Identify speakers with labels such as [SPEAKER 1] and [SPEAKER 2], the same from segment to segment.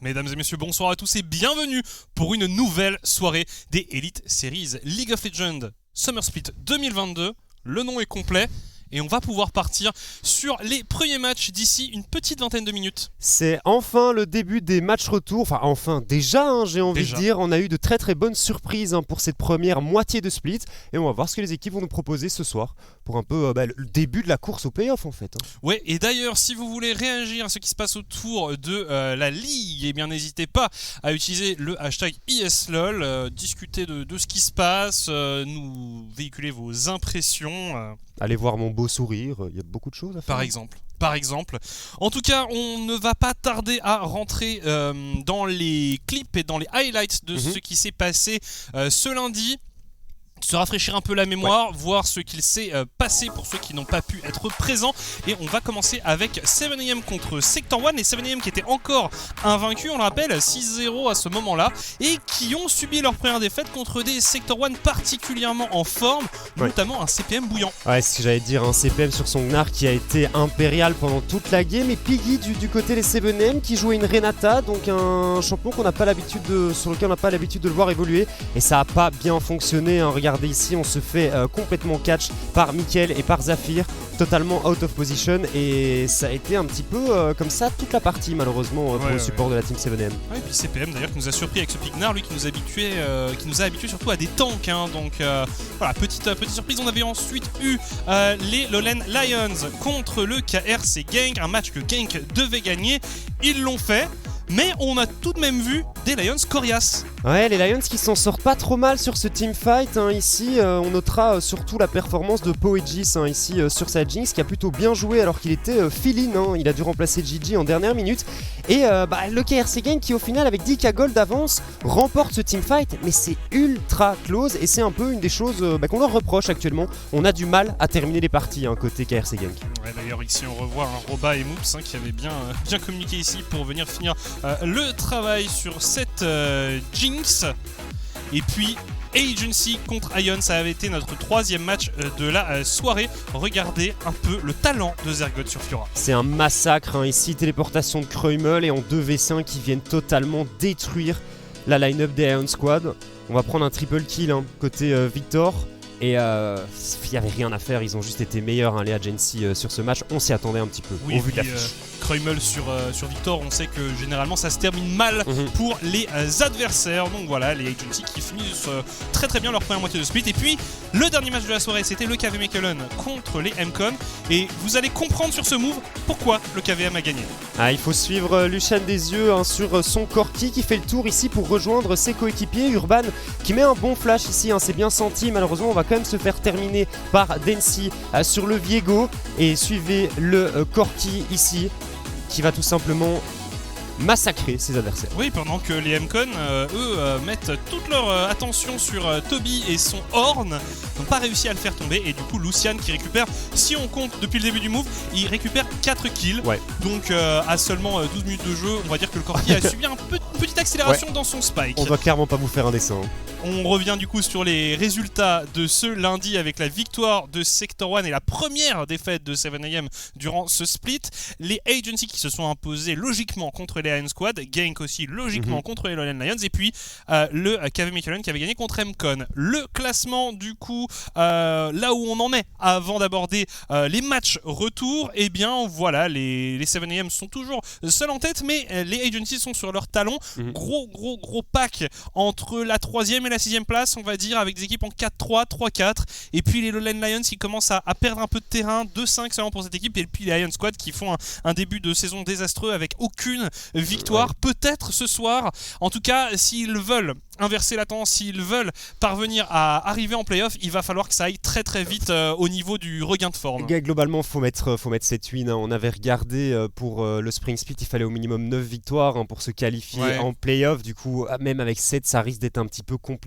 [SPEAKER 1] Mesdames et messieurs, bonsoir à tous et bienvenue pour une nouvelle soirée des Elite Series League of Legends Summer Split 2022. Le nom est complet et on va pouvoir partir sur les premiers matchs d'ici une petite vingtaine de minutes.
[SPEAKER 2] C'est enfin le début des matchs retour, déjà j'ai envie de dire, on a eu de très très bonnes surprises pour cette première moitié de split et on va voir ce que les équipes vont nous proposer ce soir pour un peu le début de la course au payoff en fait.
[SPEAKER 1] Ouais, et d'ailleurs si vous voulez réagir à ce qui se passe autour de la ligue, eh bien n'hésitez pas à utiliser le hashtag ISLOL, discuter de ce qui se passe, nous véhiculer vos impressions.
[SPEAKER 2] Allez voir mon beau sourire, il y a beaucoup de choses à faire.
[SPEAKER 1] Par exemple. En tout cas, on ne va pas tarder à rentrer dans les clips et dans les highlights de ce qui s'est passé ce lundi. Se rafraîchir un peu la mémoire, voir ce qu'il s'est passé pour ceux qui n'ont pas pu être présents. Et on va commencer avec 7am contre Sector 1. Les 7am qui étaient encore invaincus, on le rappelle, 6-0 à ce moment-là. Et qui ont subi leur première défaite contre des Sector 1 particulièrement en forme, notamment un CPM bouillant.
[SPEAKER 2] Ouais, c'est ce que j'allais dire, un CPM sur son Gnar qui a été impérial pendant toute la game. Et Piggy du côté des 7am qui jouait une Renata, donc un champion sur lequel on n'a pas l'habitude de le voir évoluer. Et ça n'a pas bien fonctionné, regardez ici, on se fait complètement catch par Mickaël et par Zafir, totalement out of position, et ça a été un petit peu comme ça toute la partie malheureusement pour le support de la team 7am.
[SPEAKER 1] Ouais, et puis CPM d'ailleurs qui nous a surpris avec ce Pignar, lui qui nous a habitué surtout à des tanks, donc voilà, petite surprise. On avait ensuite eu les Lowland Lions contre le KRC Genk, un match que Genk devait gagner, ils l'ont fait. Mais on a tout de même vu des Lions coriaces.
[SPEAKER 2] Ouais, les Lions qui s'en sortent pas trop mal sur ce teamfight. Ici, on notera surtout la performance de Poegis ici sur sa Jinx qui a plutôt bien joué alors qu'il était fill-in. Il a dû remplacer Gigi en dernière minute. Et le KRC Gang qui au final avec 10k gold d'avance remporte ce teamfight. Mais c'est ultra close et c'est un peu une des choses qu'on leur reproche actuellement. On a du mal à terminer les parties côté KRC Gang.
[SPEAKER 1] Ouais, d'ailleurs ici on revoit Roba et Moops qui avaient bien communiqué ici pour venir finir le travail sur cette Jinx. Et puis Agency contre Ion, ça avait été notre troisième match de la soirée. Regardez un peu le talent de Zergoth sur Fiora.
[SPEAKER 2] C'est un massacre ici, téléportation de Kreumel et en 2v5 qui viennent totalement détruire la line-up des Ion Squad. On va prendre un triple kill côté Victor. Et il n'y avait rien à faire, ils ont juste été meilleurs les Agency sur ce match. On s'y attendait un petit peu au vu de l'affiche.
[SPEAKER 1] Kreumel sur Victor, on sait que généralement ça se termine mal pour les adversaires. Donc voilà, les Agency qui finissent très très bien leur première moitié de split. Et puis le dernier match de la soirée, c'était le KV Mechelen contre les MCon. Et vous allez comprendre sur ce move pourquoi le KVM a gagné.
[SPEAKER 2] Il faut suivre Lucian des yeux sur son Corki qui fait le tour ici pour rejoindre ses coéquipiers. Urban qui met un bon flash ici, c'est bien senti. Malheureusement on va quand même se faire terminer par Densi sur le Viego. Et suivez le Corki ici qui va tout simplement massacrer ses adversaires.
[SPEAKER 1] Oui, pendant que les MCon, mettent toute leur attention sur Toby et son Horn, n'ont pas réussi à le faire tomber. Et du coup, Lucian qui récupère, si on compte depuis le début du move, il récupère 4 kills. Ouais. Donc à seulement 12 minutes de jeu, on va dire que le Corki a subi une petite accélération dans son spike.
[SPEAKER 2] On doit clairement pas vous faire un dessin.
[SPEAKER 1] On revient du coup sur les résultats de ce lundi avec la victoire de Sector 1 et la première défaite de 7am durant ce split. Les Agency qui se sont imposés logiquement contre les Iron Squad, Genk aussi logiquement contre les Lowland Lions, et puis le KV Mechelen qui avait gagné contre MCon. Le classement du coup, là où on en est avant d'aborder les matchs retour, et bien voilà, les 7am sont toujours seuls en tête, mais les Agency sont sur leur talon. Gros pack entre la 3e et la 6e place, on va dire, avec des équipes en 4-3, 3-4, et puis les Lowland Lions qui commencent à perdre un peu de terrain, 2-5 seulement pour cette équipe, et puis les Iron Squad qui font un début de saison désastreux avec aucune victoire. Peut-être ce soir, en tout cas s'ils veulent inverser la tendance, s'ils veulent parvenir à arriver en playoff, il va falloir que ça aille très très vite au niveau du regain de forme.
[SPEAKER 2] Globalement, faut mettre 7 wins. On avait regardé pour le Spring Split, il fallait au minimum 9 victoires pour se qualifier en playoff. Du coup, même avec 7, ça risque d'être un petit peu compliqué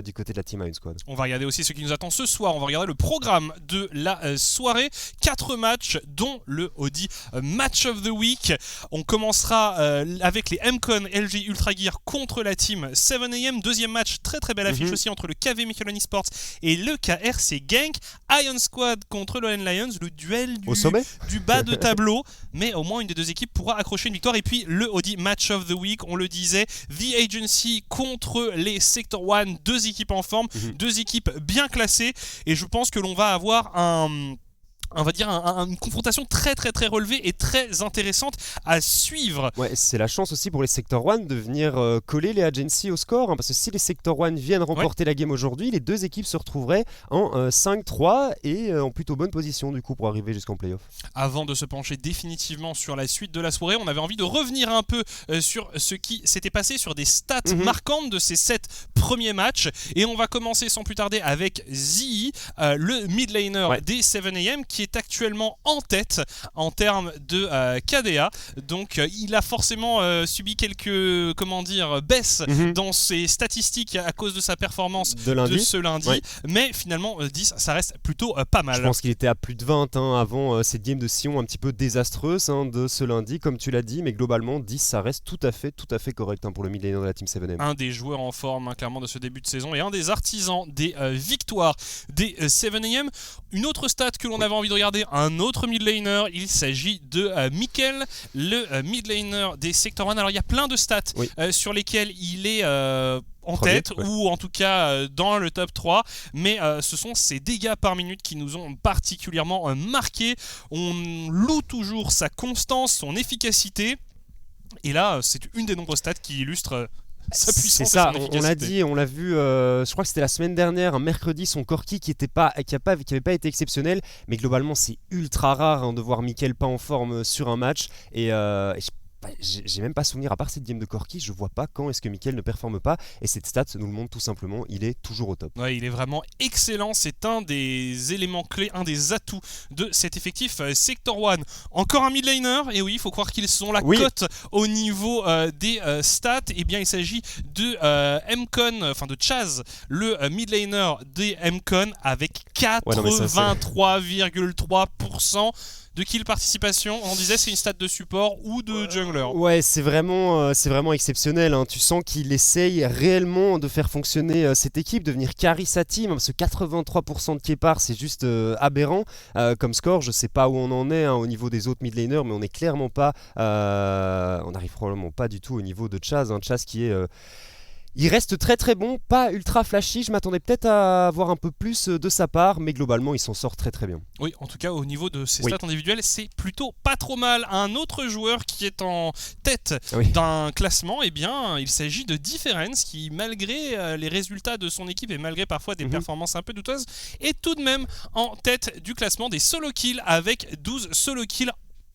[SPEAKER 2] du côté de la Team Iron Squad.
[SPEAKER 1] On va regarder aussi ce qui nous attend ce soir. On va regarder le programme de la soirée. 4 matchs, dont le Audi Match of the Week. On commencera avec les MCon LG Ultra Gear contre la Team 7am. 7am, deuxième match, très très belle affiche aussi entre le KV Michelin Esports et le KRC Genk. Ion Squad contre le Lions, le duel du bas de tableau, mais au moins une des deux équipes pourra accrocher une victoire. Et puis le Audi Match of the Week, on le disait, The Agency contre les Sector One, deux équipes en forme, deux équipes bien classées, et je pense que l'on va avoir une confrontation très très très relevée et très intéressante à suivre.
[SPEAKER 2] Ouais, c'est la chance aussi pour les Sector One de venir coller les Agency au score, parce que si les Sector One viennent remporter la game aujourd'hui, les deux équipes se retrouveraient en 5-3 et en plutôt bonne position du coup pour arriver jusqu'en playoff.
[SPEAKER 1] Avant de se pencher définitivement sur la suite de la soirée, on avait envie de revenir un peu sur ce qui s'était passé, sur des stats marquantes de ces 7 premiers matchs, et on va commencer sans plus tarder avec Zii, le mid laner des 7am, qui est actuellement en tête en termes de KDA. Donc il a forcément subi quelques baisses dans ses statistiques à cause de sa performance de ce lundi, mais finalement 10 ça reste plutôt pas mal.
[SPEAKER 2] Je pense qu'il était à plus de 20 avant cette game de Sion un petit peu désastreuse de ce lundi comme tu l'as dit, mais globalement 10 ça reste tout à fait correct pour le mid laner de la team 7am.
[SPEAKER 1] Un des joueurs en forme clairement de ce début de saison et un des artisans des victoires des 7am. Une autre stat que l'on avait envie de regarder, un autre mid laner, il s'agit de Mikkel, le mid laner des Sector One. Alors il y a plein de stats sur lesquels il est en tête, ou en tout cas dans le top 3, mais ce sont ses dégâts par minute qui nous ont particulièrement marqués. On loue toujours sa constance, son efficacité, et là c'est une des nombreuses stats qui illustrent sa puissance.
[SPEAKER 2] C'est ça, on l'a dit, on l'a vu, je crois que c'était la semaine dernière, un mercredi, son Corki qui avait pas été exceptionnel, mais globalement c'est ultra rare de voir Mikkel pas en forme sur un match, et j'ai même pas souvenir, à part cette game de Corki, je vois pas quand est-ce que Mikkel ne performe pas, et cette stat nous le montre tout simplement, il est toujours au top.
[SPEAKER 1] Ouais, il est vraiment excellent, c'est un des éléments clés, un des atouts de cet effectif Sector One. Encore un mid laner, et oui, il faut croire qu'ils sont la cote au niveau des stats. Et bien il s'agit de Mcon, enfin de Chaz, le mid laner des Mcon, avec 83,3% de kill participation. On disait c'est une stat de support ou de jungler.
[SPEAKER 2] Ouais, c'est vraiment exceptionnel. Tu sens qu'il essaye réellement de faire fonctionner cette équipe, de venir carry sa team. Parce que 83% de Kepar, c'est juste aberrant comme score. Je sais pas où on en est au niveau des autres mid laners, mais on est clairement pas, on n'arrive probablement pas du tout au niveau de Chaz. Chaz qui est il reste très très bon, pas ultra flashy, je m'attendais peut-être à avoir un peu plus de sa part, mais globalement il s'en sort très très bien.
[SPEAKER 1] Oui, en tout cas au niveau de ses stats individuelles, c'est plutôt pas trop mal. Un autre joueur qui est en tête d'un classement, eh bien il s'agit de Difference, qui malgré les résultats de son équipe et malgré parfois des performances un peu douteuses, est tout de même en tête du classement des solo kills avec 12 solo kills.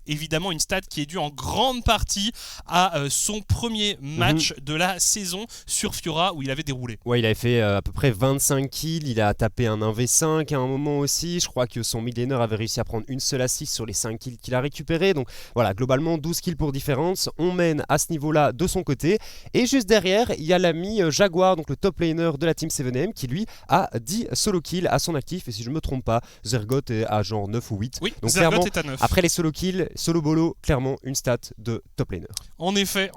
[SPEAKER 1] Évidemment une stat qui est due en grande partie à son premier match de la saison sur Fiora où il avait déroulé.
[SPEAKER 2] Ouais, il avait fait à peu près 25 kills, il a tapé un 1v5 à un moment aussi, je crois que son mid laner avait réussi à prendre une seule assist sur les 5 kills qu'il a récupéré, donc voilà, globalement 12 kills pour Difference, on mène à ce niveau-là de son côté, et juste derrière, il y a l'ami Jaguar, donc le top laner de la team 7am, qui lui a 10 solo kills à son actif, et si je me trompe pas, Zergot est à genre 9 ou 8.
[SPEAKER 1] Oui,
[SPEAKER 2] donc
[SPEAKER 1] Zergot est à 9.
[SPEAKER 2] Après les solo kills, solo bolo, clairement une stat de top laner.
[SPEAKER 1] En effet,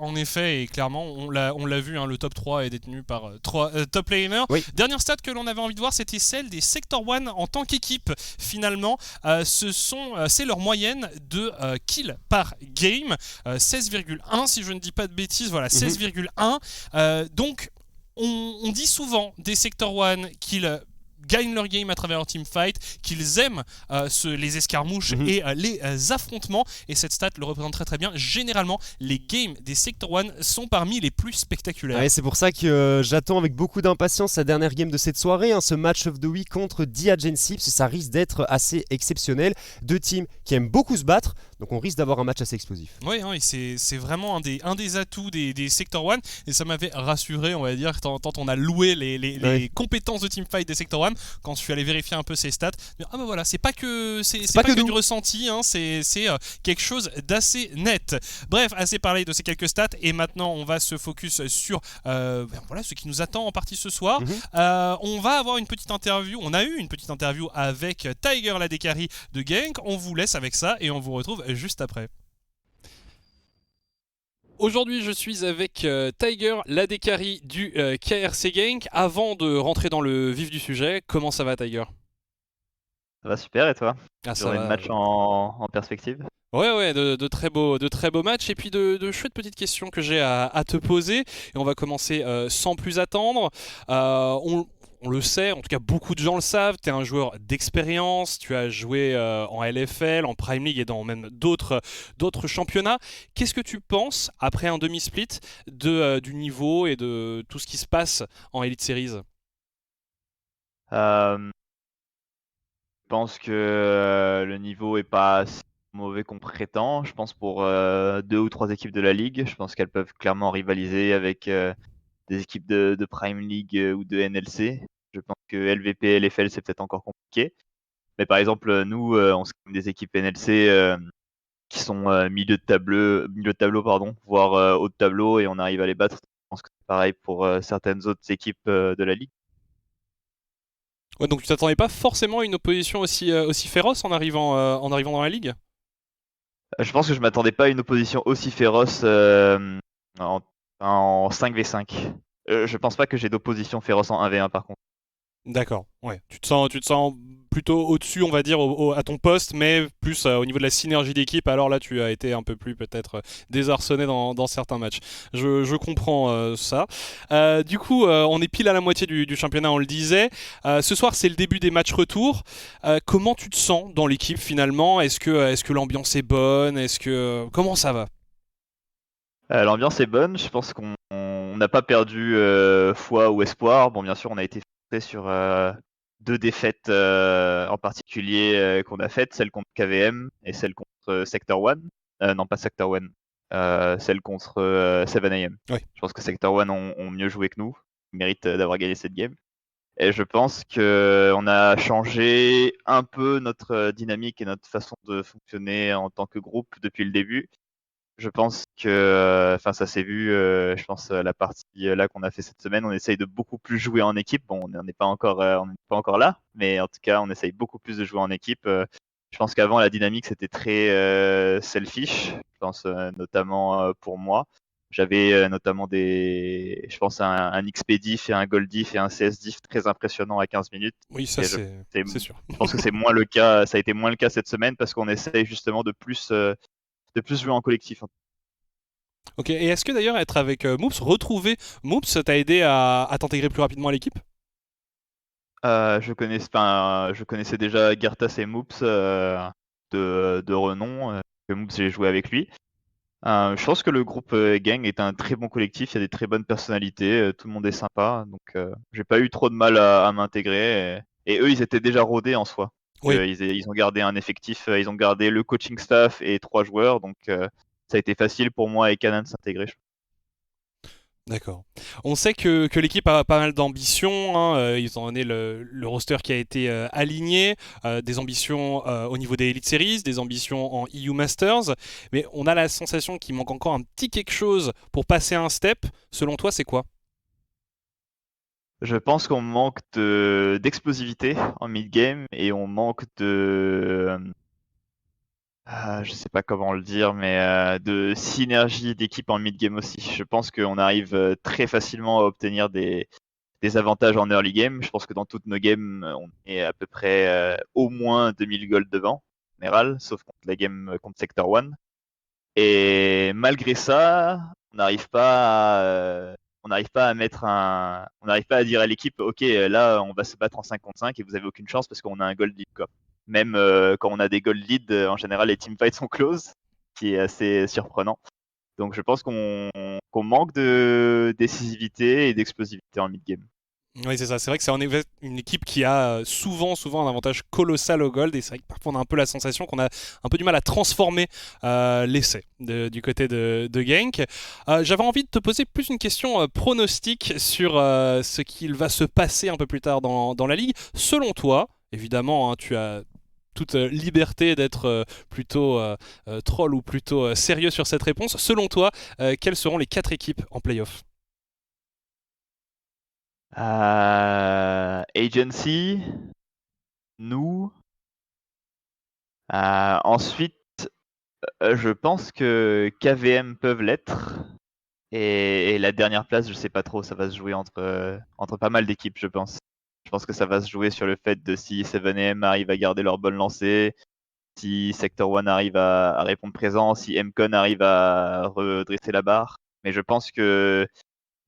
[SPEAKER 1] et clairement, on l'a vu, le top 3 est détenu par 3 top laners. Oui. Dernière stat que l'on avait envie de voir, c'était celle des Sector One en tant qu'équipe. Finalement, c'est leur moyenne de kills par game, 16,1 si je ne dis pas de bêtises, voilà, 16,1. Donc, on dit souvent des Sector One qu'ils gagnent leur game à travers leur teamfight, qu'ils aiment les escarmouches et les affrontements, et cette stat le représente très très bien. Généralement, les games des Sector One sont parmi les plus spectaculaires.
[SPEAKER 2] Ouais, c'est pour ça que j'attends avec beaucoup d'impatience la dernière game de cette soirée, ce match of the week contre The Agency, parce que ça risque d'être assez exceptionnel. Deux teams qui aiment beaucoup se battre, donc on risque d'avoir un match assez explosif.
[SPEAKER 1] Oui, c'est vraiment un des atouts des Sector One, et ça m'avait rassuré, on va dire, tant on a loué les compétences de teamfight des Sector One, quand je suis allé vérifier un peu ses stats. Ah bah voilà, c'est pas que du ressenti, c'est quelque chose d'assez net. Bref, assez parlé de ces quelques stats, et maintenant on va se focus sur ce qui nous attend en partie ce soir. On va avoir une petite interview, on a eu une petite interview avec Tiger Ladekari de Genk. On vous laisse avec ça et on vous retrouve juste après. Aujourd'hui, je suis avec Tiger, l'AD du KRC Genk. Avant de rentrer dans le vif du sujet, comment ça va, Tiger?
[SPEAKER 3] Ça va super et toi?
[SPEAKER 1] Ah, ça
[SPEAKER 3] Journée de
[SPEAKER 1] va.
[SPEAKER 3] match en perspective?
[SPEAKER 1] Ouais, de très beaux matchs et puis de chouettes petites questions que j'ai à te poser. Et on va commencer sans plus attendre. On le sait, en tout cas beaucoup de gens le savent, tu es un joueur d'expérience, tu as joué en LFL, en Prime League et dans même d'autres championnats. Qu'est-ce que tu penses, après un demi-split, du niveau et de tout ce qui se passe en Elite Series?
[SPEAKER 3] Je pense que le niveau est pas si mauvais qu'on prétend. Je pense pour 2 ou 3 équipes de la ligue, je pense qu'elles peuvent clairement rivaliser avec des équipes de Prime League ou de NLC. Je pense que LVP et LFL, c'est peut-être encore compliqué. Mais par exemple, nous, on se comme des équipes NLC qui sont milieu de tableau, pardon, voire haut de tableau, et on arrive à les battre. Je pense que c'est pareil pour certaines autres équipes de la ligue.
[SPEAKER 1] Ouais, donc tu t'attendais pas forcément à une opposition aussi féroce en arrivant dans la ligue?
[SPEAKER 3] Je pense que je m'attendais pas à une opposition aussi féroce en, en 5v5. Je pense pas que j'ai d'opposition féroce en 1v1 par contre.
[SPEAKER 1] D'accord, ouais. Tu te sens plutôt au-dessus, on va dire, à ton poste, mais plus au niveau de la synergie d'équipe. Alors là, tu as été un peu plus peut-être désarçonné dans certains matchs. Je comprends ça. Du coup, on est pile à la moitié du championnat, on le disait. Ce soir, c'est le début des matchs retour. Comment tu te sens dans l'équipe finalement? Est-ce que l'ambiance est bonne? Comment ça va?
[SPEAKER 3] L'ambiance est bonne, je pense qu'on n'a pas perdu foi ou espoir. Bon, bien sûr, on a été frustré sur 2 défaites en particulier qu'on a faites, celle contre KVM et celle contre Sector One. Non, pas Sector One, celle contre 7AM.
[SPEAKER 1] Oui.
[SPEAKER 3] Je pense que Sector One ont mieux joué que nous, ils méritent d'avoir gagné cette game. Et je pense qu'on a changé un peu notre dynamique et notre façon de fonctionner en tant que groupe depuis le début. Je pense que, enfin, ça s'est vu, je pense, la partie là qu'on a fait cette semaine, on essaye de beaucoup plus jouer en équipe. Bon, on n'est pas encore là, mais en tout cas, on essaye beaucoup plus de jouer en équipe. Je pense qu'avant, la dynamique, c'était très selfish. Je pense notamment pour moi. J'avais notamment je pense, un XP diff et un gold diff et un CS diff très impressionnant à 15 minutes.
[SPEAKER 1] Oui, ça
[SPEAKER 3] Et
[SPEAKER 1] c'est sûr.
[SPEAKER 3] je pense que c'est moins le cas, ça a été moins le cas cette semaine parce qu'on essaye justement de plus jouer en collectif.
[SPEAKER 1] Ok, et est-ce que d'ailleurs être avec Moops, retrouver Moops, t'a aidé à t'intégrer plus rapidement à l'équipe?
[SPEAKER 3] Je connaissais déjà Gartas et Moops de renom. Que Moops, j'ai joué avec lui. Je pense que le groupe Gang est un très bon collectif. Il y a des très bonnes personnalités. Tout le monde est sympa. Donc, j'ai pas eu trop de mal à m'intégrer. Et eux, ils étaient déjà rodés en soi.
[SPEAKER 1] Oui.
[SPEAKER 3] Ils ont gardé un effectif. Ils ont gardé le coaching staff et 3 joueurs. Donc, ça a été facile pour moi et Canan de s'intégrer.
[SPEAKER 1] D'accord. On sait que l'équipe a pas mal d'ambitions, hein, ils ont donné le roster qui a été aligné, des ambitions au niveau des Elite Series, des ambitions en EU Masters, mais on a la sensation qu'il manque encore un petit quelque chose pour passer un step. Selon toi, c'est quoi?
[SPEAKER 3] Je pense qu'on manque d'explosivité en mid-game et on manque je sais pas comment le dire, mais de synergie d'équipe en mid-game aussi. Je pense qu'on arrive très facilement à obtenir des avantages en early game. Je pense que dans toutes nos games, on est à peu près au moins 2000 gold devant, en général, sauf contre la game contre Sector One. Et malgré ça, on n'arrive pas à on n'arrive pas à dire à l'équipe, ok, là, on va se battre en 5 contre 5 et vous avez aucune chance parce qu'on a un gold lead, quoi. Même quand on a des gold leads, en général, les teamfights sont close, qui est assez surprenant. Donc je pense qu'on manque de décisivité et d'explosivité en mid-game.
[SPEAKER 1] Oui, c'est ça. C'est vrai que c'est une équipe qui a souvent un avantage colossal au gold. Et c'est vrai que parfois on a un peu la sensation qu'on a un peu du mal à transformer l'essai du côté de Genk. J'avais envie de te poser plus une question pronostique sur ce qu'il va se passer un peu plus tard dans la ligue. Selon toi, évidemment, hein, tu as toute liberté d'être plutôt troll ou plutôt sérieux sur cette réponse. Selon toi, quelles seront les 4 équipes en playoff?
[SPEAKER 3] Agency, nous. Ensuite, je pense que KVM peuvent l'être. Et la dernière place, je sais pas trop, ça va se jouer entre pas mal d'équipes, je pense. Je pense que ça va se jouer sur le fait de si 7M arrive à garder leur bonne lancée, si Sector 1 arrive à répondre présent, si MCON arrive à redresser la barre. Mais je pense que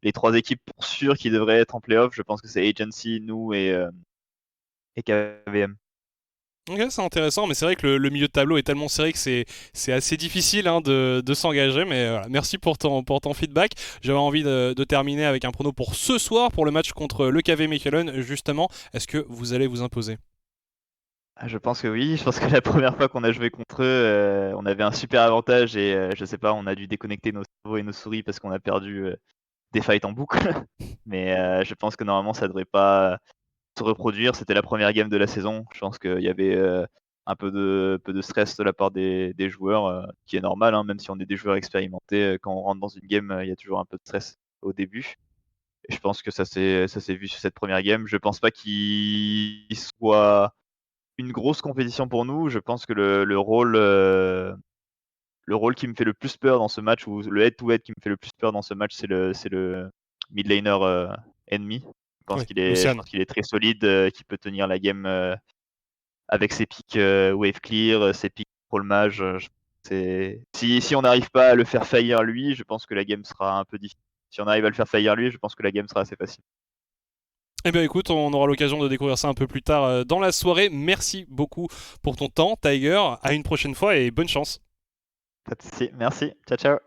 [SPEAKER 3] les 3 équipes pour sûr qui devraient être en playoff, je pense que c'est Agency, nous et KVM.
[SPEAKER 4] Ok, c'est intéressant, mais c'est vrai que le milieu de tableau est tellement serré que c'est assez difficile de s'engager. Mais voilà, merci pour ton feedback. J'avais envie de terminer avec un prono pour ce soir, pour le match contre le KV Mechelen, justement. Est-ce que vous allez vous imposer?
[SPEAKER 3] Je pense que oui, je pense que la première fois qu'on a joué contre eux, on avait un super avantage et je sais pas, on a dû déconnecter nos cerveaux et nos souris parce qu'on a perdu des fights en boucle. Mais je pense que normalement ça devrait pas se reproduire. C'était la première game de la saison. Je pense qu'il y avait un peu de stress de la part des joueurs, qui est normal, hein, même si on est des joueurs expérimentés. Quand on rentre dans une game, il y a toujours un peu de stress au début. Et je pense que ça s'est vu sur cette première game. Je pense pas qu'il soit une grosse compétition pour nous. Je pense que le rôle qui me fait le plus peur dans ce match, ou le head-to-head qui me fait le plus peur dans ce match, c'est le mid laner ennemi.
[SPEAKER 4] Oui,
[SPEAKER 3] Je pense qu'il est très solide, qu'il peut tenir la game avec ses pics wave clear, ses pics control mage. Si on n'arrive pas à le faire faillir lui, je pense que la game sera un peu difficile. Si on arrive à le faire faillir lui, je pense que la game sera assez facile.
[SPEAKER 4] Eh bien écoute, on aura l'occasion de découvrir ça un peu plus tard dans la soirée. Merci beaucoup pour ton temps, Tiger. À une prochaine fois et bonne chance.
[SPEAKER 3] Pas de souci. Merci. Ciao, ciao.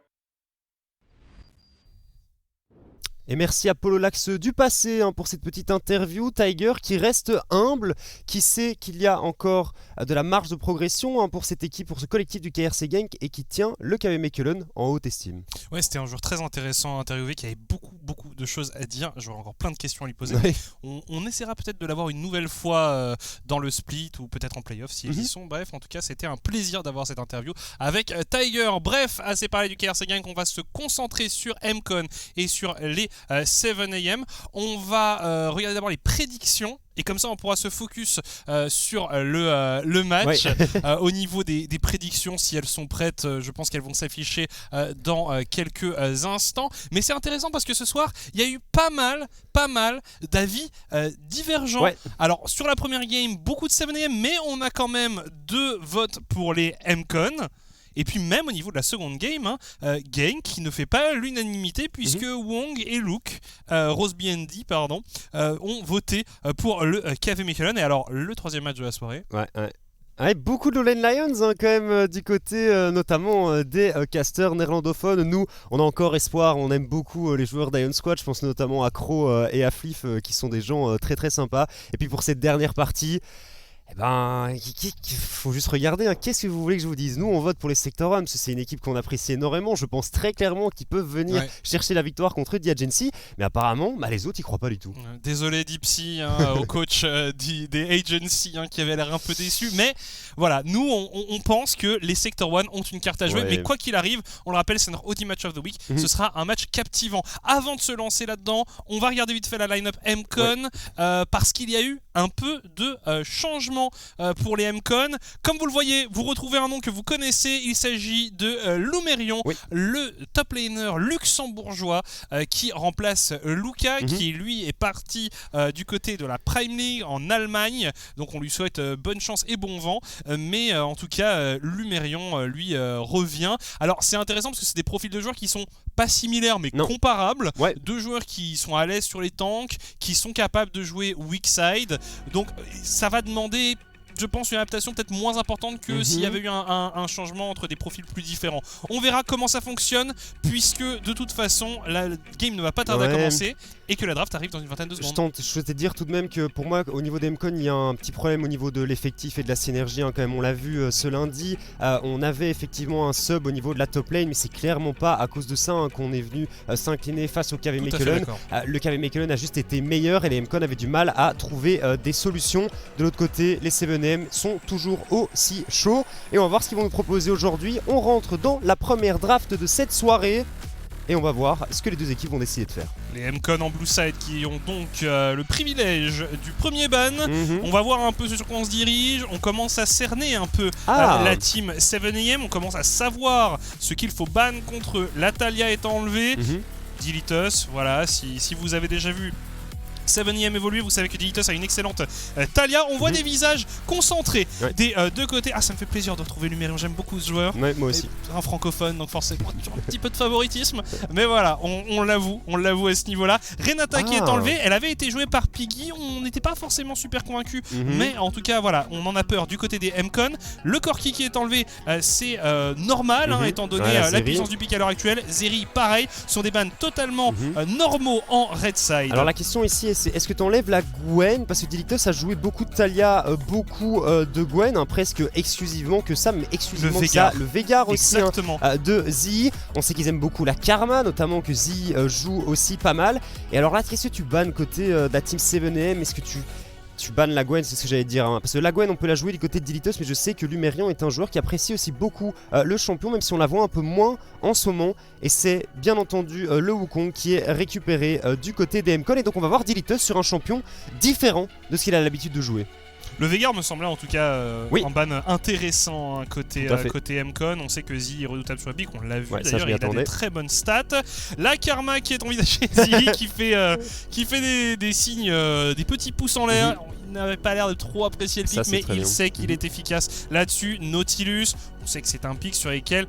[SPEAKER 2] Et merci à Pololax du passé pour cette petite interview. Tiger qui reste humble, qui sait qu'il y a encore de la marge de progression pour cette équipe, pour ce collectif du KRC Genk et qui tient le KV Mechelen en haute estime.
[SPEAKER 1] Ouais, c'était un joueur très intéressant à interviewer qui avait beaucoup de choses à dire. J'aurais encore plein de questions à lui poser.
[SPEAKER 2] Ouais.
[SPEAKER 1] On essaiera peut-être de l'avoir une nouvelle fois dans le split ou peut-être en playoff si ils y sont. Bref, en tout cas, c'était un plaisir d'avoir cette interview avec Tiger. Bref, assez parlé du KRC Genk, on va se concentrer sur MCON et sur les 7am. On va regarder d'abord les prédictions. Et comme ça, on pourra se focus sur le match.
[SPEAKER 2] Ouais.
[SPEAKER 1] Au niveau des prédictions, si elles sont prêtes, je pense qu'elles vont s'afficher dans quelques instants. Mais c'est intéressant parce que ce soir, il y a eu pas mal d'avis divergents.
[SPEAKER 2] Ouais.
[SPEAKER 1] Alors, sur la première game, beaucoup de 7am, mais on a quand même 2 votes pour les MCON. Et puis même au niveau de la seconde game, Genk qui ne fait pas l'unanimité puisque Wong et Luke, Rose BND pardon, ont voté pour le KV Mechelen. Et alors le troisième match de la soirée.
[SPEAKER 2] Ouais, beaucoup de Lowland Lions quand même du côté notamment des casters néerlandophones. Nous, on a encore espoir, on aime beaucoup les joueurs d'Ion Squad. Je pense notamment à Crow et à Fliff qui sont des gens très sympas. Et puis pour cette dernière partie, eh ben, faut juste regarder, qu'est-ce que vous voulez que je vous dise? Nous, on vote pour les Sector 1 parce que c'est une équipe qu'on apprécie énormément. Je pense très clairement qu'ils peuvent venir chercher la victoire contre The Agency, mais apparemment, les autres, ils croient pas du tout.
[SPEAKER 1] Désolé Dipsy, au coach des Agency qui avait l'air un peu déçu, mais voilà, nous, on pense que les Sector 1 ont une carte à jouer, mais quoi qu'il arrive, on le rappelle, c'est notre Audi Match of the Week, ce sera un match captivant. Avant de se lancer là-dedans, on va regarder vite fait la line-up MCON, parce qu'il y a eu un peu de changement pour les MCON. Comme vous le voyez, vous retrouvez un nom que vous connaissez, il s'agit de Lumerion, le top laner luxembourgeois qui remplace Luca, qui lui est parti du côté de la Prime League en Allemagne, donc on lui souhaite bonne chance et bon vent, mais en tout cas Lumerion lui revient. Alors c'est intéressant parce que c'est des profils de joueurs qui sont pas similaires mais comparables, deux joueurs qui sont à l'aise sur les tanks, qui sont capables de jouer weak side, donc ça va demander, je pense, une adaptation peut-être moins importante que s'il y avait eu un changement entre des profils plus différents. On verra comment ça fonctionne, puisque de toute façon la game ne va pas tarder à commencer et que la draft arrive dans une vingtaine de secondes.
[SPEAKER 2] Je souhaitais dire tout de même que pour moi, au niveau des MCON, il y a un petit problème au niveau de l'effectif et de la synergie quand même. On l'a vu ce lundi, on avait effectivement un sub au niveau de la top lane, mais c'est clairement pas à cause de ça qu'on est venu s'incliner face au KV Mechelen. Le KV Mechelen a juste été meilleur et les MCON avaient du mal à trouver des solutions. De l'autre côté, les 7M sont toujours aussi chauds et on va voir ce qu'ils vont nous proposer aujourd'hui. On rentre dans la première draft de cette soirée et on va voir ce que les deux équipes vont décider de faire.
[SPEAKER 1] Les M-Con en blue side qui ont donc le privilège du premier ban. On va voir un peu sur quoi on se dirige. On commence à cerner un peu la team 7am. On commence à savoir ce qu'il faut ban contre eux. La Taliyah est enlevée. Dilitus, voilà, si vous avez déjà vu 7am évoluer, vous savez que Dilitus a une excellente Taliyah. On voit des visages concentrés des deux côtés. Ah, ça me fait plaisir de retrouver Lumerion, j'aime beaucoup ce joueur.
[SPEAKER 2] Ouais, moi aussi.
[SPEAKER 1] Un francophone, donc forcément toujours un petit peu de favoritisme. Mais voilà, on l'avoue à ce niveau-là. Renata qui est enlevée, elle avait été jouée par Piggy, on n'était pas forcément super convaincus. Mais en tout cas, voilà, on en a peur du côté des M-Con. Le Corki qui est enlevé, c'est normal, étant donné la puissance du pick à l'heure actuelle. Zeri, pareil, sont des bans totalement normaux en red side.
[SPEAKER 2] Alors la question ici est-ce que tu enlèves la Gwen, parce que Dilitus a joué beaucoup de Taliyah, beaucoup de Gwen, presque exclusivement que ça, mais exclusivement le Veigar aussi de Zii. On sait qu'ils aiment beaucoup la Karma, notamment que Zii joue aussi pas mal. Et alors là, qu'est-ce que tu bannes côté de la team 7am? Est-ce que tu bannes la Gwen? C'est ce que j'allais dire, parce que la Gwen on peut la jouer du côté de Dilitus, mais je sais que Lumerion est un joueur qui apprécie aussi beaucoup le champion, même si on la voit un peu moins en ce moment. Et c'est bien entendu le Wukong qui est récupéré du côté des M-Con. Et donc on va voir Dilitus sur un champion différent de ce qu'il a l'habitude de jouer.
[SPEAKER 1] Le Veigar me semblait en tout cas un ban intéressant côté M-Con. On sait que Zii est redoutable sur Epic, on l'a vu d'ailleurs, il a des très bonnes stats. La Karma qui est envisagée, Zii qui fait des signes, des petits pouces en l'air. Il n'avait pas l'air de trop apprécier le pic, mais il sait qu'il est efficace là-dessus. Nautilus, on sait que c'est un pic sur lequel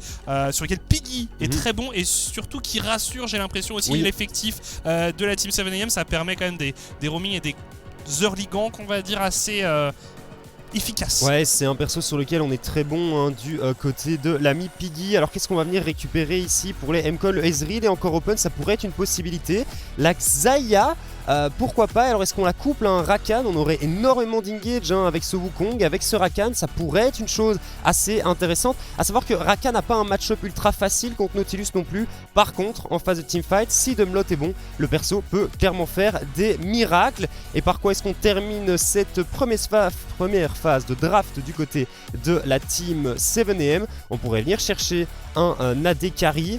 [SPEAKER 1] Piggy est très bon et surtout qui rassure, j'ai l'impression aussi, l'effectif de la team 7am. Ça permet quand même des roaming et des early ganks, on va dire, assez efficace.
[SPEAKER 2] Ouais, c'est un perso sur lequel on est très bon du côté de l'ami Piggy. Alors qu'est-ce qu'on va venir récupérer ici pour les M-Con? Le Ezreal est encore open, ça pourrait être une possibilité. La Xayah, pourquoi pas? Alors est-ce qu'on la couple à un Rakan? On aurait énormément d'engage avec ce Wukong, avec ce Rakan, ça pourrait être une chose assez intéressante. À savoir que Rakan n'a pas un match-up ultra facile contre Nautilus non plus. Par contre, en phase de teamfight, si Dumlot est bon, le perso peut clairement faire des miracles. Et par quoi est-ce qu'on termine cette première phase de draft du côté de la team 7am? On pourrait venir chercher un AD carry.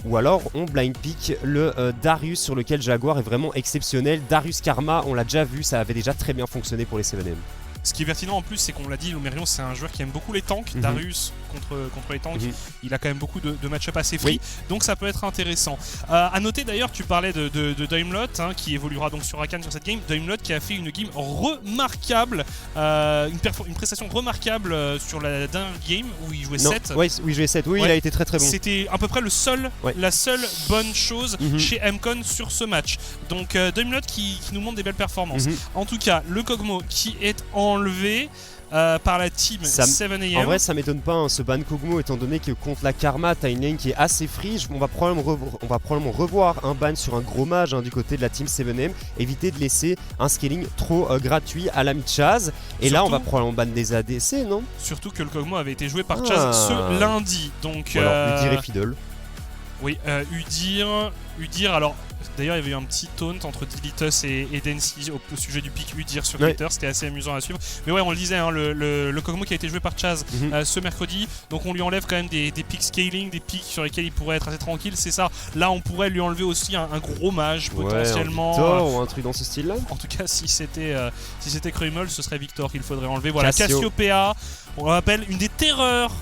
[SPEAKER 2] Ou alors on blind pick le Darius, sur lequel Jaguar est vraiment exceptionnel. Darius Karma, on l'a déjà vu, ça avait déjà très bien fonctionné pour les 7am.
[SPEAKER 1] Ce qui est pertinent en plus, c'est qu'on l'a dit, Lumerion c'est un joueur qui aime beaucoup les tanks. Darius contre les tanks, il a quand même beaucoup de match-up assez free, donc ça peut être intéressant. À noter d'ailleurs, tu parlais de Daimlot qui évoluera donc sur Rakan sur cette game. Daimlot qui a fait une game remarquable, une prestation remarquable sur la dernière game où il jouait 7.
[SPEAKER 2] Oui, il jouait 7, il a été très très bon.
[SPEAKER 1] C'était à peu près la seule bonne chose chez M-Con sur ce match. Donc Daimlot qui nous montre des belles performances. En tout cas, le Kog'Maw qui est enlevé par la team 7am.
[SPEAKER 2] En vrai, ça m'étonne pas ce ban Kog'Maw, étant donné que contre la Karma, t'as une lane qui est assez free. On va probablement revoir un ban sur un gros mage du côté de la team 7am. Éviter de laisser un scaling trop gratuit à l'ami Chaz. Et surtout, là, on va probablement ban des ADC, non?
[SPEAKER 1] Surtout que le Kog'Maw avait été joué par Chaz ce lundi. Donc,
[SPEAKER 2] Udyr et Fiddle.
[SPEAKER 1] Oui, Udyr, alors. D'ailleurs, il y avait eu un petit taunt entre Dilitus et Densi au sujet du pick Udyr sur Twitter. C'était assez amusant à suivre. Mais ouais, on le disait, le Kog'Maw qui a été joué par Chaz ce mercredi. Donc on lui enlève quand même des picks scaling, des picks sur lesquels il pourrait être assez tranquille. C'est ça. Là, on pourrait lui enlever aussi un gros mage potentiellement.
[SPEAKER 2] Victor ou un truc dans ce style-là.
[SPEAKER 1] En tout cas, si c'était Krumel, ce serait Victor qu'il faudrait enlever. Voilà, Cassiopeia. On rappelle une des terreurs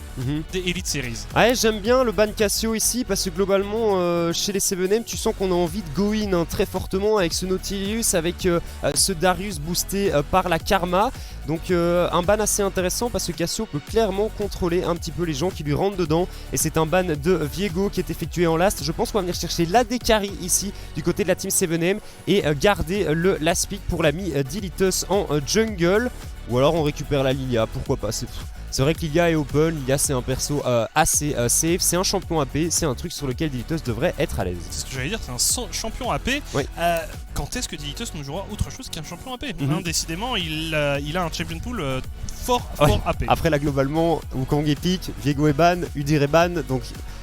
[SPEAKER 1] des Elite Series.
[SPEAKER 2] Ouais, j'aime bien le ban Cassio ici parce que globalement, chez les 7am, tu sens qu'on a envie de go in très fortement avec ce Nautilus, avec ce Darius boosté par la Karma. Donc un ban assez intéressant parce que Cassio peut clairement contrôler un petit peu les gens qui lui rentrent dedans. Et c'est un ban de Viego qui est effectué en last. Je pense qu'on va venir chercher l'AD carry ici du côté de la team 7am et garder le last pick pour l'ami Dilitus en jungle. Ou alors on récupère la Lilia, pourquoi pas. C'est vrai que Lilia est open, Lilia c'est un perso assez safe, c'est un champion AP, c'est un truc sur lequel Dilitus devrait être à l'aise.
[SPEAKER 1] C'est ce que j'allais dire, c'est un champion AP. Quand est-ce que Dilitus nous jouera autre chose qu'un champion AP? Décidément, il a un champion pool fort AP.
[SPEAKER 2] Après là globalement, Wukong est pick, Viego est ban, Udyr est ban, donc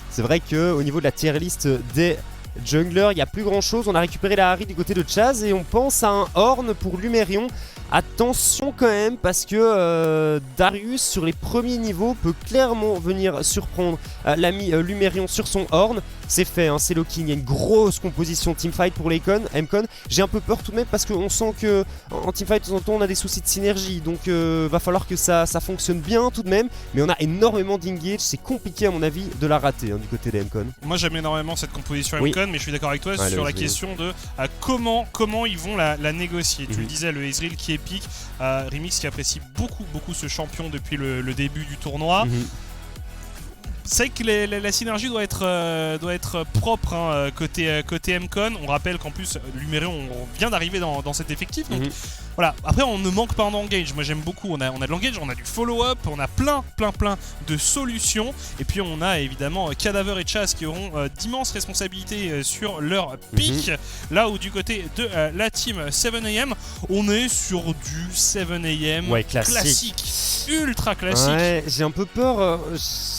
[SPEAKER 2] c'est vrai qu'au niveau de la tier list des junglers, il n'y a plus grand chose. On a récupéré la Harry du côté de Chaz et on pense à un Horn pour Lumerion. Attention quand même parce que Darius sur les premiers niveaux peut clairement venir surprendre l'ami Lumerion sur son Horn. c'est fait, hein, c'est locking. Il y a une grosse composition teamfight pour les MCon. J'ai un peu peur tout de même parce qu'on sent que en teamfight de temps en temps on a des soucis de synergie, donc va falloir que ça fonctionne bien tout de même. Mais on a énormément d'engage, c'est compliqué à mon avis de la rater, hein, du côté des MCon.
[SPEAKER 1] Moi j'aime énormément cette composition
[SPEAKER 2] Oui.
[SPEAKER 1] MCon, mais je suis d'accord avec toi
[SPEAKER 2] Ouais,
[SPEAKER 1] sur
[SPEAKER 2] le
[SPEAKER 1] la
[SPEAKER 2] Ezreal.
[SPEAKER 1] question de comment ils vont la négocier. Tu le disais, le Ezreal qui est pique, Remix qui apprécie beaucoup ce champion depuis le début du tournoi. C'est vrai que la synergie doit être propre, hein, côté MCon. On rappelle qu'en plus, Lumérion on vient d'arriver dans cet effectif. Donc voilà. Après, on ne manque pas d'engage. Moi, j'aime beaucoup. On a de l'engage, on a du follow-up, on a plein de solutions. Et puis, on a évidemment Cadaver et Chaz qui auront d'immenses responsabilités sur leur pick. Là où du côté de la team 7am, on est sur du 7am
[SPEAKER 2] Ouais, classique.
[SPEAKER 1] Ultra classique.
[SPEAKER 2] Ouais, j'ai un peu peur.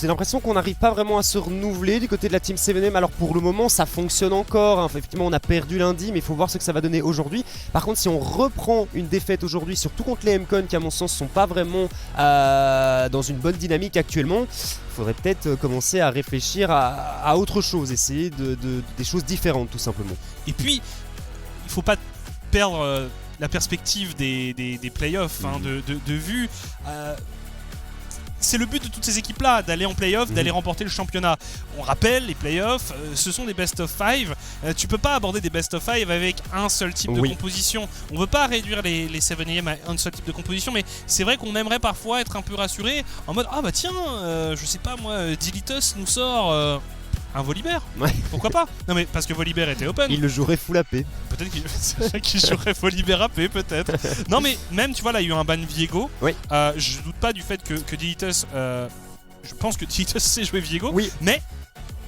[SPEAKER 2] J'ai l'impression qu'on n'arrive pas vraiment à se renouveler du côté de la team 7M. Alors pour le moment, ça fonctionne encore. Hein. Effectivement, on a perdu lundi, mais il faut voir ce que ça va donner aujourd'hui. Par contre, si on reprend une défaite aujourd'hui, surtout contre les MCon, qui à mon sens sont pas vraiment dans une bonne dynamique actuellement, il faudrait peut-être commencer à réfléchir à autre chose, essayer des choses différentes, tout simplement.
[SPEAKER 1] Et puis, il faut pas perdre la perspective des playoffs, hein, de vue. C'est le but de toutes ces équipes-là, d'aller en playoff, d'aller remporter le championnat. On rappelle, les playoffs, ce sont des best of 5. Tu peux pas aborder des best of 5 avec un seul type de composition. On veut pas réduire les 7am à un seul type de composition, mais c'est vrai qu'on aimerait parfois être un peu rassuré en mode ah bah tiens, je sais pas moi, Dilitus nous sort un Volibear.
[SPEAKER 2] Ouais.
[SPEAKER 1] Pourquoi pas? Non mais parce que Volibear était open.
[SPEAKER 2] Il le jouerait full AP.
[SPEAKER 1] Peut-être qu'il jouerait Volibear AP, peut-être. Non mais même, tu vois, là il y a eu un ban Viego.
[SPEAKER 2] Oui.
[SPEAKER 1] Je doute pas du fait que Dilitus, je pense que Dilitus sait jouer Viego.
[SPEAKER 2] Oui.
[SPEAKER 1] Mais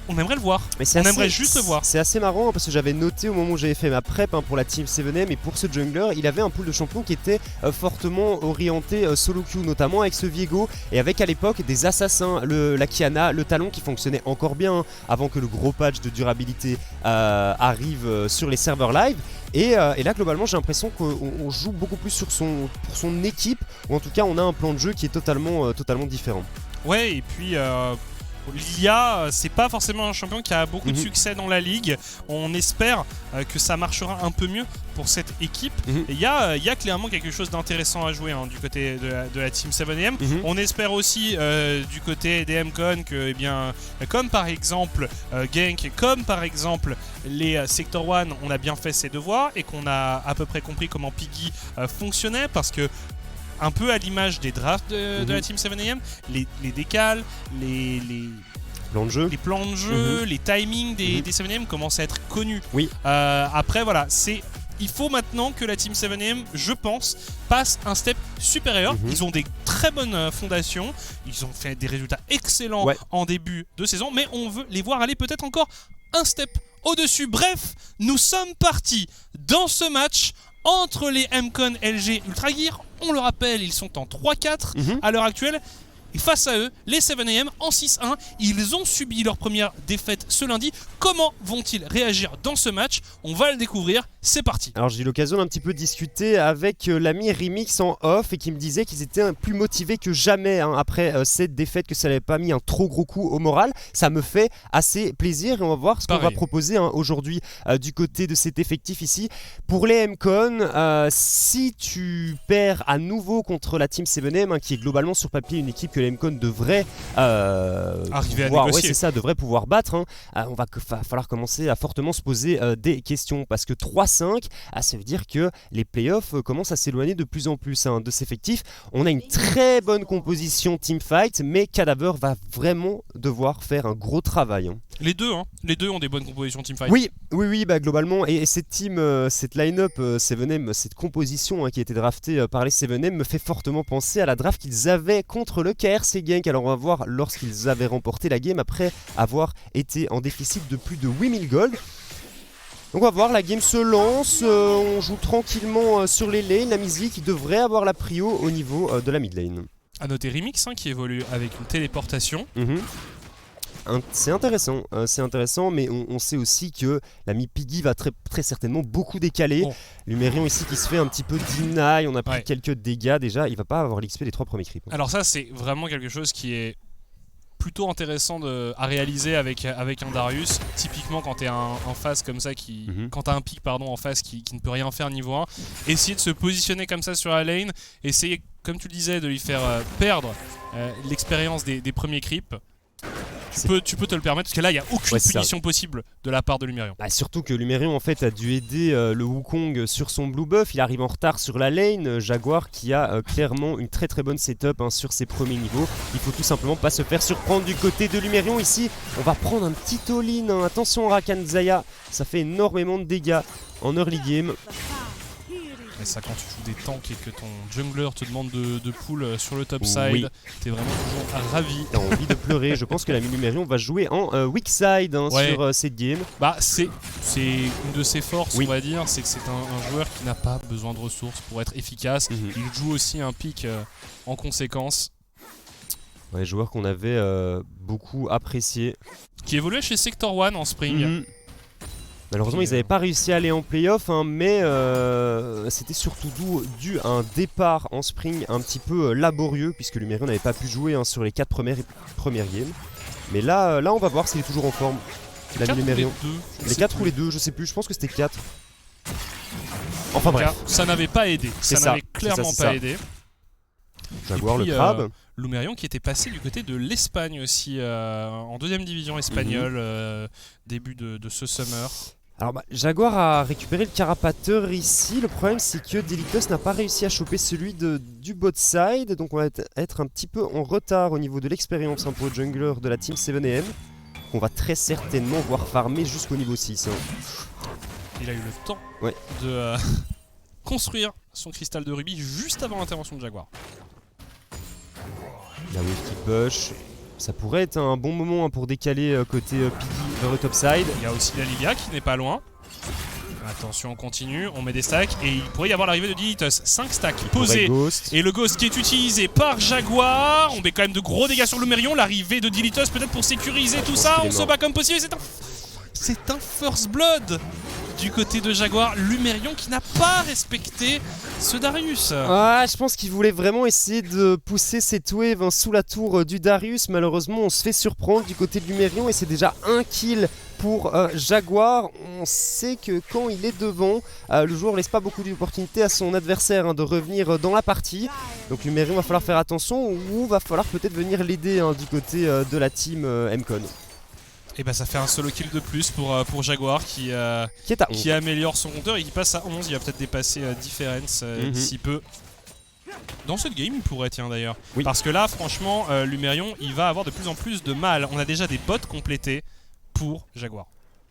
[SPEAKER 1] on aimerait le voir.
[SPEAKER 2] Mais
[SPEAKER 1] On aimerait juste le voir.
[SPEAKER 2] C'est assez marrant, hein, parce que j'avais noté au moment où j'avais fait ma prep, hein, pour la team 7M et pour ce jungler, il avait un pool de champions qui était fortement orienté solo queue, notamment avec ce Viego et avec à l'époque des assassins, la Kiana, le Talon qui fonctionnait encore bien, hein, avant que le gros patch de durabilité arrive sur les serveurs live. Et là globalement j'ai l'impression qu'on joue beaucoup plus pour son équipe, ou en tout cas on a un plan de jeu qui est totalement différent.
[SPEAKER 1] Ouais, et puis Lilia, c'est pas forcément un champion qui a beaucoup de succès dans la ligue. On espère que ça marchera un peu mieux pour cette équipe. Et il y a clairement quelque chose d'intéressant à jouer, hein, du côté de la team 7am. On espère aussi du côté des MCon que, eh bien, comme par exemple Genk, comme par exemple les Sector 1, on a bien fait ses devoirs et qu'on a à peu près compris comment Piggy fonctionnait, parce que un peu à l'image des drafts de la team 7am, les décals, les
[SPEAKER 2] Plan de jeu.
[SPEAKER 1] les plans de jeu, les timings des 7am commencent à être connus.
[SPEAKER 2] Oui.
[SPEAKER 1] Après voilà, il faut maintenant que la team 7am, je pense, passe un step supérieur. Ils ont des très bonnes fondations, ils ont fait des résultats excellents en début de saison, mais on veut les voir aller peut-être encore un step au-dessus. Bref, nous sommes partis dans ce match entre les MCon LG Ultra Gear. On le rappelle, ils sont en 3-4 à l'heure actuelle. Et face à eux, les 7am en 6-1, ils ont subi leur première défaite ce lundi. Comment vont-ils réagir dans ce match? On va le découvrir, c'est parti.
[SPEAKER 2] Alors j'ai eu l'occasion d'un petit peu discuter avec l'ami Remix en off, et qui me disait qu'ils étaient plus motivés que jamais, hein, après cette défaite, que ça n'avait pas mis un trop gros coup au moral. Ça me fait assez plaisir, et on va voir ce qu'on va proposer, hein, aujourd'hui du côté de cet effectif ici. Pour les MCon, si tu perds à nouveau contre la Team 7M, hein, qui est globalement sur papier une équipe que les MCon devraient
[SPEAKER 1] arriver à
[SPEAKER 2] pouvoir,
[SPEAKER 1] négocier.
[SPEAKER 2] c'est ça, devrait pouvoir battre, hein. On va falloir commencer à fortement se poser des questions, parce que 3-5, ça veut dire que les playoffs commencent à s'éloigner de plus en plus, hein, de ces effectifs. On a une très bonne composition teamfight, mais Cadaver va vraiment devoir faire un gros travail, hein.
[SPEAKER 1] Les deux ont des bonnes compositions teamfight.
[SPEAKER 2] Oui, bah globalement, et cette team, cette line-up 7M, cette composition, hein, qui a été draftée par les 7M, me fait fortement penser à la draft qu'ils avaient contre le KRC Genk. Alors on va voir, lorsqu'ils avaient remporté la game après avoir été en déficit de plus de 8000 gold. Donc on va voir, la game se lance, on joue tranquillement sur les lanes, la musique devrait avoir la prio au niveau de la mid lane.
[SPEAKER 1] À noter Remix, hein, qui évolue avec une téléportation.
[SPEAKER 2] C'est intéressant, mais on sait aussi que l'ami Piggy va très certainement beaucoup décaler. Lumérion ici qui se fait un petit peu deny, on a pris quelques dégâts déjà, il va pas avoir l'XP des 3 premiers creeps.
[SPEAKER 1] Alors ça, c'est vraiment quelque chose qui est plutôt intéressant à réaliser avec un Darius. Typiquement quand t'es en face comme ça, quand t'as un pic pardon, en face qui ne peut rien faire niveau 1, essayer de se positionner comme ça sur la lane, essayer comme tu le disais de lui faire perdre l'expérience des premiers creeps. Tu peux te le permettre parce que là il n'y a aucune punition possible de la part de Lumerion.
[SPEAKER 2] Bah, surtout que Lumerion en fait a dû aider le Wukong sur son blue buff, il arrive en retard sur la lane, Jaguar qui a clairement une très bonne setup sur ses premiers niveaux. Il faut tout simplement pas se faire surprendre du côté de Lumerion. Ici on va prendre un petit all-in, hein. Attention Rakan Xayah, ça fait énormément de dégâts en early game.
[SPEAKER 1] Et ça quand tu joues des tanks et que ton jungler te demande de pull sur le top side, t'es vraiment toujours ravi.
[SPEAKER 2] T'as envie de pleurer, je pense que la Lumerion va jouer en weak side sur cette game.
[SPEAKER 1] Bah c'est une de ses forces on va dire, c'est que c'est un joueur qui n'a pas besoin de ressources pour être efficace. Il joue aussi un pick en conséquence.
[SPEAKER 2] Ouais, joueur qu'on avait beaucoup apprécié.
[SPEAKER 1] Qui évoluait chez Sector One en spring.
[SPEAKER 2] Malheureusement, ils n'avaient pas réussi à aller en playoff, mais c'était surtout dû à un départ en spring un petit peu laborieux, puisque Lumerion n'avait pas pu jouer sur les 4 premières games. Mais là, on va voir s'il est toujours en forme. La Lumerion. Les 4 ou les 2, je sais plus, je pense que c'était 4. Enfin bref.
[SPEAKER 1] Ça n'avait pas aidé. Ça n'avait clairement pas aidé.
[SPEAKER 2] Jaguar, le crabe.
[SPEAKER 1] Lumerion qui était passé du côté de l'Espagne aussi, en 2ème division espagnole, début de ce summer.
[SPEAKER 2] Alors Jaguar a récupéré le carapateur ici, le problème c'est que Delitos n'a pas réussi à choper celui du bot side, donc on va être un petit peu en retard au niveau de l'expérience pour le jungler de la team 7am, qu'on va très certainement voir farmer jusqu'au niveau 6.
[SPEAKER 1] Il a eu le temps de construire son cristal de rubis juste avant l'intervention de Jaguar.
[SPEAKER 2] La wave qui push, ça pourrait être un bon moment pour décaler côté Piggy vers le top side.
[SPEAKER 1] Il y a aussi la Lilia qui n'est pas loin. Attention, on continue, on met des stacks et il pourrait y avoir l'arrivée de Dilitos. 5 stacks posés et le ghost qui est utilisé par Jaguar. On met quand même de gros dégâts sur Lumerion. L'arrivée de Dilitos peut-être pour sécuriser tout ça. On se bat comme possible. C'est un first blood du côté de Jaguar. Lumerion qui n'a pas respecté ce Darius.
[SPEAKER 2] Ah, je pense qu'il voulait vraiment essayer de pousser cette wave sous la tour du Darius. Malheureusement, on se fait surprendre du côté de Lumerion et c'est déjà un kill pour Jaguar. On sait que quand il est devant, le joueur ne laisse pas beaucoup d'opportunités à son adversaire de revenir dans la partie. Donc Lumerion va falloir faire attention ou va falloir peut-être venir l'aider du côté de la team MCon.
[SPEAKER 1] Et bah ça fait un solo kill de plus pour Jaguar qui améliore son compteur et qui passe à 11. Il va peut-être dépasser Difference d'ici peu. Dans cette game il pourrait d'ailleurs. Parce que là franchement Lumerion il va avoir de plus en plus de mal. On a déjà des bots complétés pour Jaguar.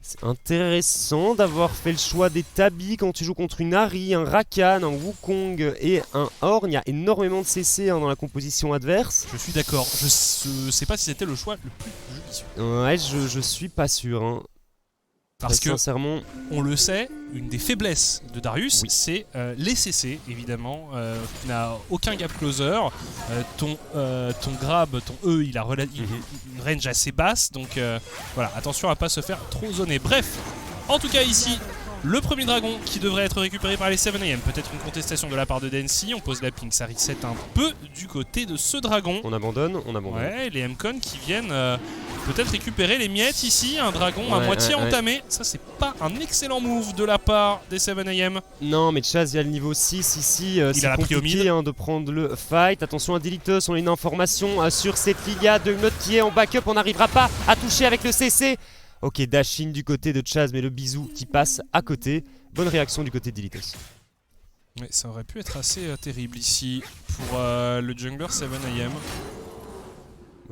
[SPEAKER 2] C'est intéressant d'avoir fait le choix des tabis quand tu joues contre une Ahri, un Rakan, un Wukong et un Ornn. Il y a énormément de CC dans la composition adverse.
[SPEAKER 1] Je suis d'accord, je sais pas si c'était le choix le plus judicieux.
[SPEAKER 2] Ouais, je suis pas sûr.
[SPEAKER 1] Parce que,
[SPEAKER 2] sincèrement,
[SPEAKER 1] on le sait, une des faiblesses de Darius, c'est les CC, évidemment. Tu n'as aucun gap closer. Ton grab, ton E, il a une range assez basse. Donc voilà, attention à pas se faire trop zoner. Bref, en tout cas ici, le premier dragon qui devrait être récupéré par les 7am. Peut-être une contestation de la part de Dancy. On pose la ping, ça reset un peu du côté de ce dragon.
[SPEAKER 2] On abandonne.
[SPEAKER 1] Ouais, les MCon qui viennent peut-être récupérer les miettes ici. Un dragon à moitié entamé. Ça, c'est pas un excellent move de la part des 7am.
[SPEAKER 2] Non, mais Chaz, il y a le niveau 6 ici. C'est compliqué de prendre le fight. Attention à Delitos, on a une information sur cette Lilia de notre pied en backup. On n'arrivera pas à toucher avec le CC. Ok, Dashin du côté de Chaz, mais le bisou qui passe à côté. Bonne réaction du côté de Delitos.
[SPEAKER 1] Ouais, ça aurait pu être assez terrible ici pour le jungler 7am.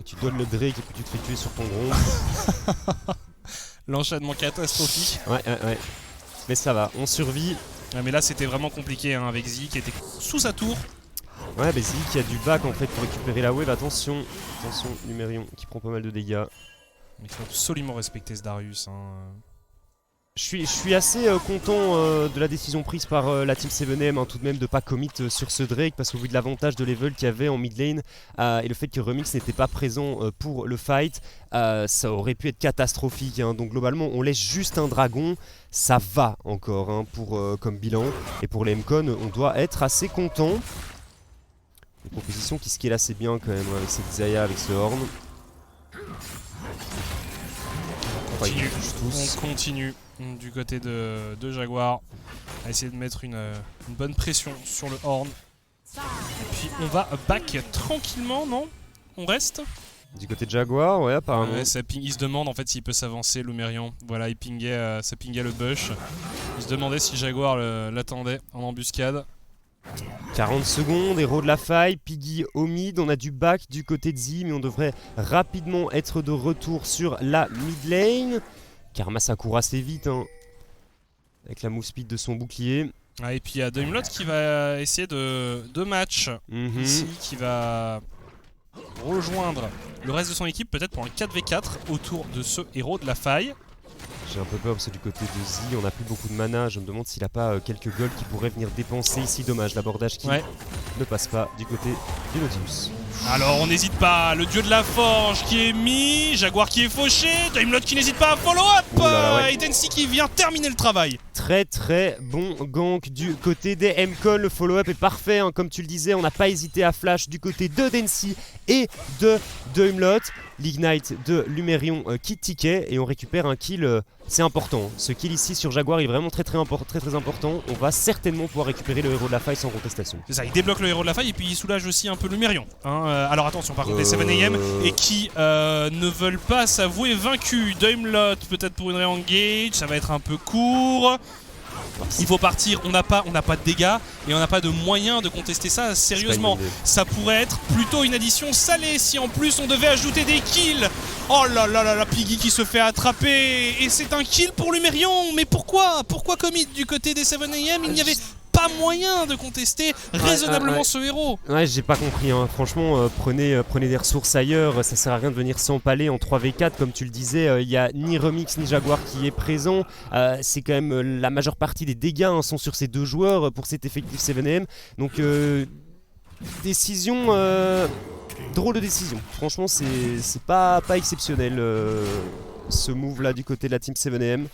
[SPEAKER 2] Tu donnes le Drake et puis tu te fais tuer sur ton gros.
[SPEAKER 1] L'enchaînement catastrophique.
[SPEAKER 2] Ouais. Mais ça va, on survit.
[SPEAKER 1] Ouais, mais là c'était vraiment compliqué avec Zee qui était sous sa tour.
[SPEAKER 2] Ouais, mais Zee qui a du back en fait pour récupérer la wave. Attention, Lumerion qui prend pas mal de dégâts.
[SPEAKER 1] Il faut absolument respecter ce Darius.
[SPEAKER 2] Je suis assez content de la décision prise par la team 7am tout de même de pas commit sur ce Drake parce qu'au vu de l'avantage de level qu'il y avait en mid lane et le fait que Remix n'était pas présent pour le fight, ça aurait pu être catastrophique. Donc globalement on laisse juste un dragon, ça va encore comme bilan. Et pour les MCon on doit être assez content. Une composition qui scale assez bien quand même avec cette Xayah, avec ce Ornn.
[SPEAKER 1] continue.
[SPEAKER 2] tous.
[SPEAKER 1] On continue du côté de Jaguar à essayer de mettre une bonne pression sur le horn. Et puis on va back tranquillement, non? On reste?
[SPEAKER 2] Du côté de Jaguar, ouais, apparemment.
[SPEAKER 1] Ouais, il se demande en fait s'il peut s'avancer, Lumerion. Voilà, ça pingait le bush. Il se demandait si Jaguar l'attendait en embuscade.
[SPEAKER 2] 40 secondes, héros de la faille, Piggy au mid, on a du back du côté de Z, mais on devrait rapidement être de retour sur la mid lane. Karma ça court assez vite, hein, avec la move speed de son bouclier.
[SPEAKER 1] Ah, et puis il y a Doimlot qui va essayer de match ici, qui va rejoindre le reste de son équipe, peut-être pour un 4v4 autour de ce héros de la faille.
[SPEAKER 2] J'ai un peu peur parce que du côté de Z, on n'a plus beaucoup de mana. Je me demande s'il a pas quelques golds qui pourraient venir dépenser ici. Dommage, l'abordage qui ne passe pas du côté du Nautilus.
[SPEAKER 1] Alors on n'hésite pas, le dieu de la forge qui est mis, Jaguar qui est fauché, Doimlot qui n'hésite pas à follow up, et Densi qui vient terminer le travail.
[SPEAKER 2] Très très bon gank du côté des MCON, le follow-up est parfait, hein. Comme tu le disais, on n'a pas hésité à flash du côté de Densi et de Doimlot. L'Ignite de Lumerion qui ticket et on récupère un kill, c'est important. Ce kill ici sur Jaguar est vraiment très important. On va certainement pouvoir récupérer le héros de la faille sans contestation.
[SPEAKER 1] C'est ça, il débloque le héros de la faille et puis il soulage aussi un peu Lumerion. Hein. Alors attention, par contre, les 7AM et qui ne veulent pas s'avouer vaincus. Doimlot peut-être pour une re-engage, ça va être un peu court. Il faut partir, on n'a pas de dégâts et on n'a pas de moyens de contester ça sérieusement. Ça pourrait être plutôt une addition salée si en plus on devait ajouter des kills. Oh là là là là, Piggy qui se fait attraper et c'est un kill pour Lumerion. Mais pourquoi commit du côté des 7AM? Il n'y avait pas moyen de contester raisonnablement ce héros.
[SPEAKER 2] Ouais, j'ai pas compris, hein. Franchement, prenez des ressources ailleurs, ça sert à rien de venir s'empaler en 3v4 comme tu le disais, il y a ni Remix ni Jaguar qui est présent, c'est quand même la majeure partie des dégâts sont sur ces deux joueurs pour cet effectif 7AM, donc décision, drôle de décision, franchement c'est pas exceptionnel ce move là du côté de la team 7AM.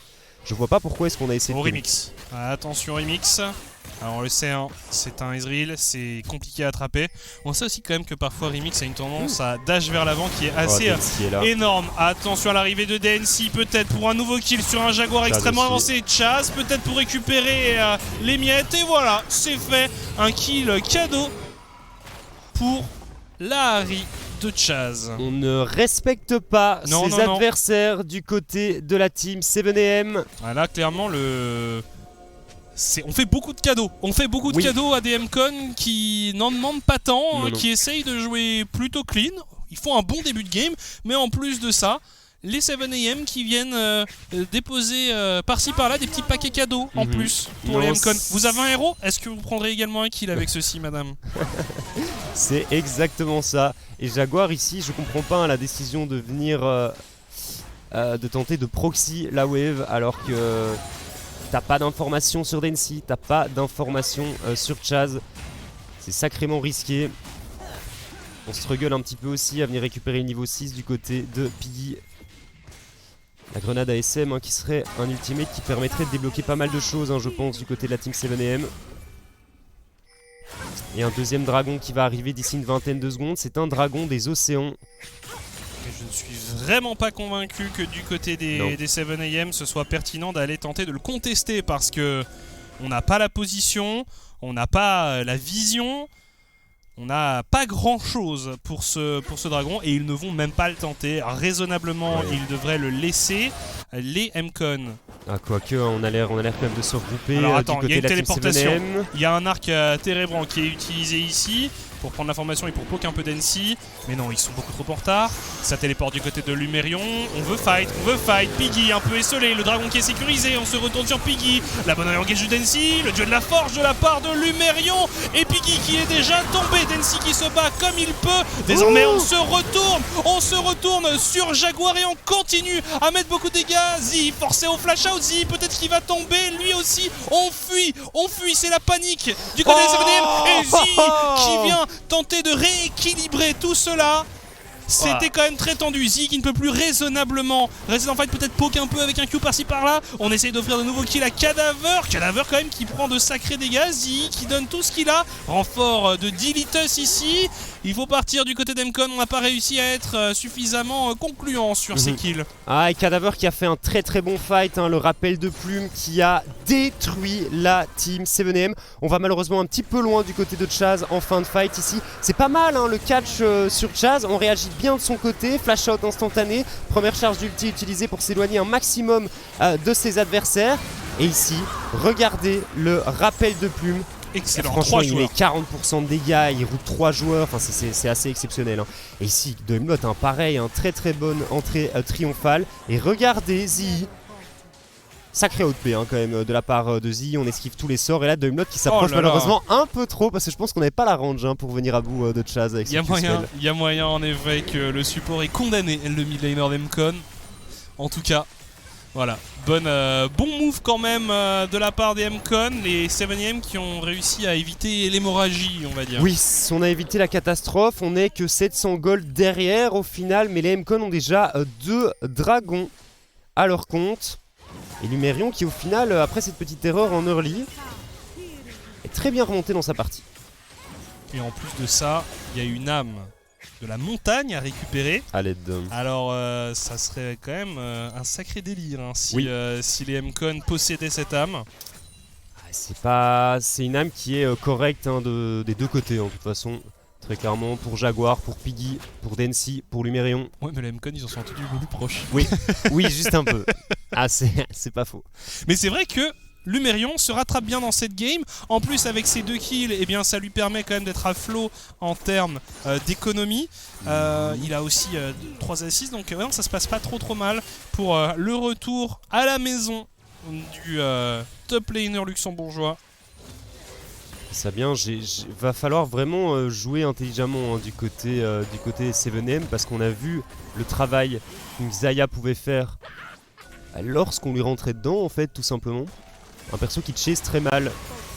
[SPEAKER 2] Je vois pas pourquoi est-ce qu'on a essayé de...
[SPEAKER 1] Remix. Attention Remix. Alors on le sait, hein, c'est un Ezreal, c'est compliqué à attraper. On sait aussi quand même que parfois Remix a une tendance à dash vers l'avant qui est assez énorme. Attention à l'arrivée de DNC, peut-être pour un nouveau kill sur un Jaguar extrêmement avancé. Chaz, peut-être pour récupérer les miettes. Et voilà, c'est fait. Un kill cadeau pour la Harry de Chaz.
[SPEAKER 2] On ne respecte pas ses adversaires du côté de la team 7AM.
[SPEAKER 1] Là, clairement, on fait beaucoup de cadeaux. On fait beaucoup de cadeaux à des MCON qui n'en demandent pas tant, qui essayent de jouer plutôt clean. Ils font un bon début de game, mais en plus de ça, les 7AM qui viennent déposer par-ci par-là des petits paquets cadeaux en plus pour les MCON. Vous avez un héros? Est-ce que vous prendrez également un kill avec ceci, madame?
[SPEAKER 2] C'est exactement ça. Et Jaguar ici, je comprends pas la décision de venir de tenter de proxy la wave alors que t'as pas d'informations sur Densi, t'as pas d'informations sur Chaz. C'est sacrément risqué. On struggle un petit peu aussi à venir récupérer le niveau 6 du côté de Piggy. La grenade ASM qui serait un ultimate qui permettrait de débloquer pas mal de choses, je pense, du côté de la team 7AM. Et un deuxième dragon qui va arriver d'ici une vingtaine de secondes. C'est un dragon des océans.
[SPEAKER 1] Je ne suis vraiment pas convaincu que du côté des 7AM ce soit pertinent d'aller tenter de le contester parce que on n'a pas la position, on n'a pas la vision, on n'a pas grand chose pour ce dragon et ils ne vont même pas le tenter. Raisonnablement, ils devraient le laisser. Les MCON.
[SPEAKER 2] Quoique, on a l'air quand même de se regrouper.
[SPEAKER 1] Alors attends,
[SPEAKER 2] il
[SPEAKER 1] y a une téléportation. Il y a un arc térébrant qui est utilisé ici pour prendre l'information et pour poke un peu d'Ency. Mais non, ils sont beaucoup trop en retard. Ça téléporte du côté de Lumerion. On veut fight. Piggy un peu esselé. Le dragon qui est sécurisé. On se retourne sur Piggy. La bonne engage de Densi. Le dieu de la forge de la part de Lumerion. Et Piggy qui est déjà tombé. Densi qui se bat comme il peut. Désormais, on se retourne sur Jaguar et on continue à mettre beaucoup de dégâts. Z forcé au flash out. Z peut-être qu'il va tomber. Lui aussi. On fuit. C'est la panique du côté des 7AM. Et Z qui vient tenter de rééquilibrer tout cela. C'était quand même très tendu. Zee qui ne peut plus raisonnablement rester en fight, peut-être poke un peu avec un Q par-ci par-là. On essaye d'offrir de nouveaux kills à Cadaver. Cadaver quand même qui prend de sacrés dégâts. Zee qui donne tout ce qu'il a. Renfort de Dilitus ici. Il faut partir du côté d'Emcon. On n'a pas réussi à être suffisamment concluant sur ces kills.
[SPEAKER 2] Ah, et Cadaver qui a fait un très très bon fight, le rappel de plume qui a détruit la team 7M. On va malheureusement un petit peu loin du côté de Chaz en fin de fight ici. C'est pas mal le catch sur Chaz, on réagit bien de son côté, flash out instantané, première charge d'ulti utilisée pour s'éloigner un maximum de ses adversaires. Et ici, regardez le rappel de plume.
[SPEAKER 1] Excellent,
[SPEAKER 2] franchement
[SPEAKER 1] 3
[SPEAKER 2] il
[SPEAKER 1] joueurs.
[SPEAKER 2] met 40% de dégâts, il route 3 joueurs, enfin c'est assez exceptionnel. Et ici, Doimlot, pareil, très très bonne entrée triomphale. Et regardez Zee. Sacré outplay quand même de la part de Zee, on esquive tous les sorts et là Doimlot qui s'approche malheureusement un peu trop parce que je pense qu'on n'avait pas la range pour venir à bout de Chaz avec
[SPEAKER 1] Il y a moyen en effet que le support ait condamné le mid laner d'Emcon. En tout cas, voilà, bon move quand même de la part des Emcon, les 7ème qui ont réussi à éviter l'hémorragie, on va dire.
[SPEAKER 2] Oui, on a évité la catastrophe, on n'est que 700 gold derrière au final, mais les Emcon ont déjà 2 dragons à leur compte. Et Lumerion qui au final, après cette petite erreur en early, est très bien remonté dans sa partie.
[SPEAKER 1] Et en plus de ça, il y a une âme de la montagne à récupérer.
[SPEAKER 2] À l'aide.
[SPEAKER 1] Alors ça serait quand même un sacré délire si les Emcon possédaient cette âme.
[SPEAKER 2] C'est une âme qui est correcte des deux côtés de toute façon. Très clairement pour Jaguar, pour Piggy, pour Densi, pour Lumerion.
[SPEAKER 1] Ouais mais les Emcon ils en sont tous beaucoup plus proches.
[SPEAKER 2] Oui, oui juste un peu. Ah c'est pas faux.
[SPEAKER 1] Mais c'est vrai que Lumerion se rattrape bien dans cette game. En plus avec ses 2 kills, eh bien, ça lui permet quand même d'être à flot en termes d'économie. Il a aussi 3 assists, donc ça se passe pas trop mal pour le retour à la maison du top laner luxembourgeois.
[SPEAKER 2] Ça bien, va falloir vraiment jouer intelligemment du côté 7M parce qu'on a vu le travail qu'une Xayah pouvait faire lorsqu'on lui rentrait dedans en fait tout simplement. Un perso qui chase très mal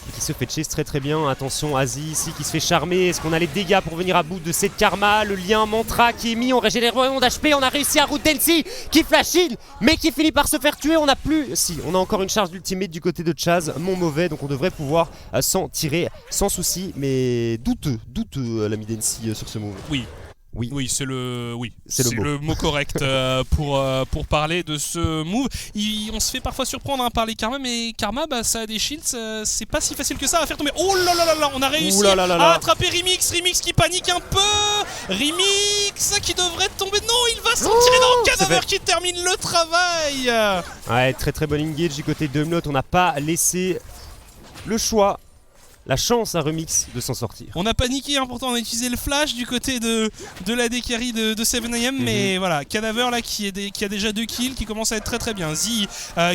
[SPEAKER 2] et qui se fait chase très bien. Attention Asie ici qui se fait charmer. Est-ce qu'on a les dégâts pour venir à bout de cette karma? Le lien mantra qui est mis, on régénère d'HP, on a réussi à route Densi qui flash in mais qui finit par se faire tuer. On a encore une charge d'ultimate du côté de Chaz, mon mauvais, donc on devrait pouvoir s'en tirer sans souci, mais douteux l'ami Densi sur ce move.
[SPEAKER 1] Oui, c'est le mot correct pour parler de ce move. On se fait parfois surprendre par les Karma, mais Karma, ça a des shields, c'est pas si facile que ça à faire tomber. Oh là là là, on a réussi à attraper Remix qui panique un peu. Remix qui devrait tomber. Non, il va s'en tirer dans Cadaver qui termine le travail.
[SPEAKER 2] Ouais, très bon engage du côté de Doimlot, on n'a pas laissé le choix. La chance à Remix de s'en sortir.
[SPEAKER 1] On a paniqué, pourtant on a utilisé le flash du côté de l'AD carry de 7ème, mais voilà, Cadaver là qui a déjà 2 kills, qui commence à être très bien. Zee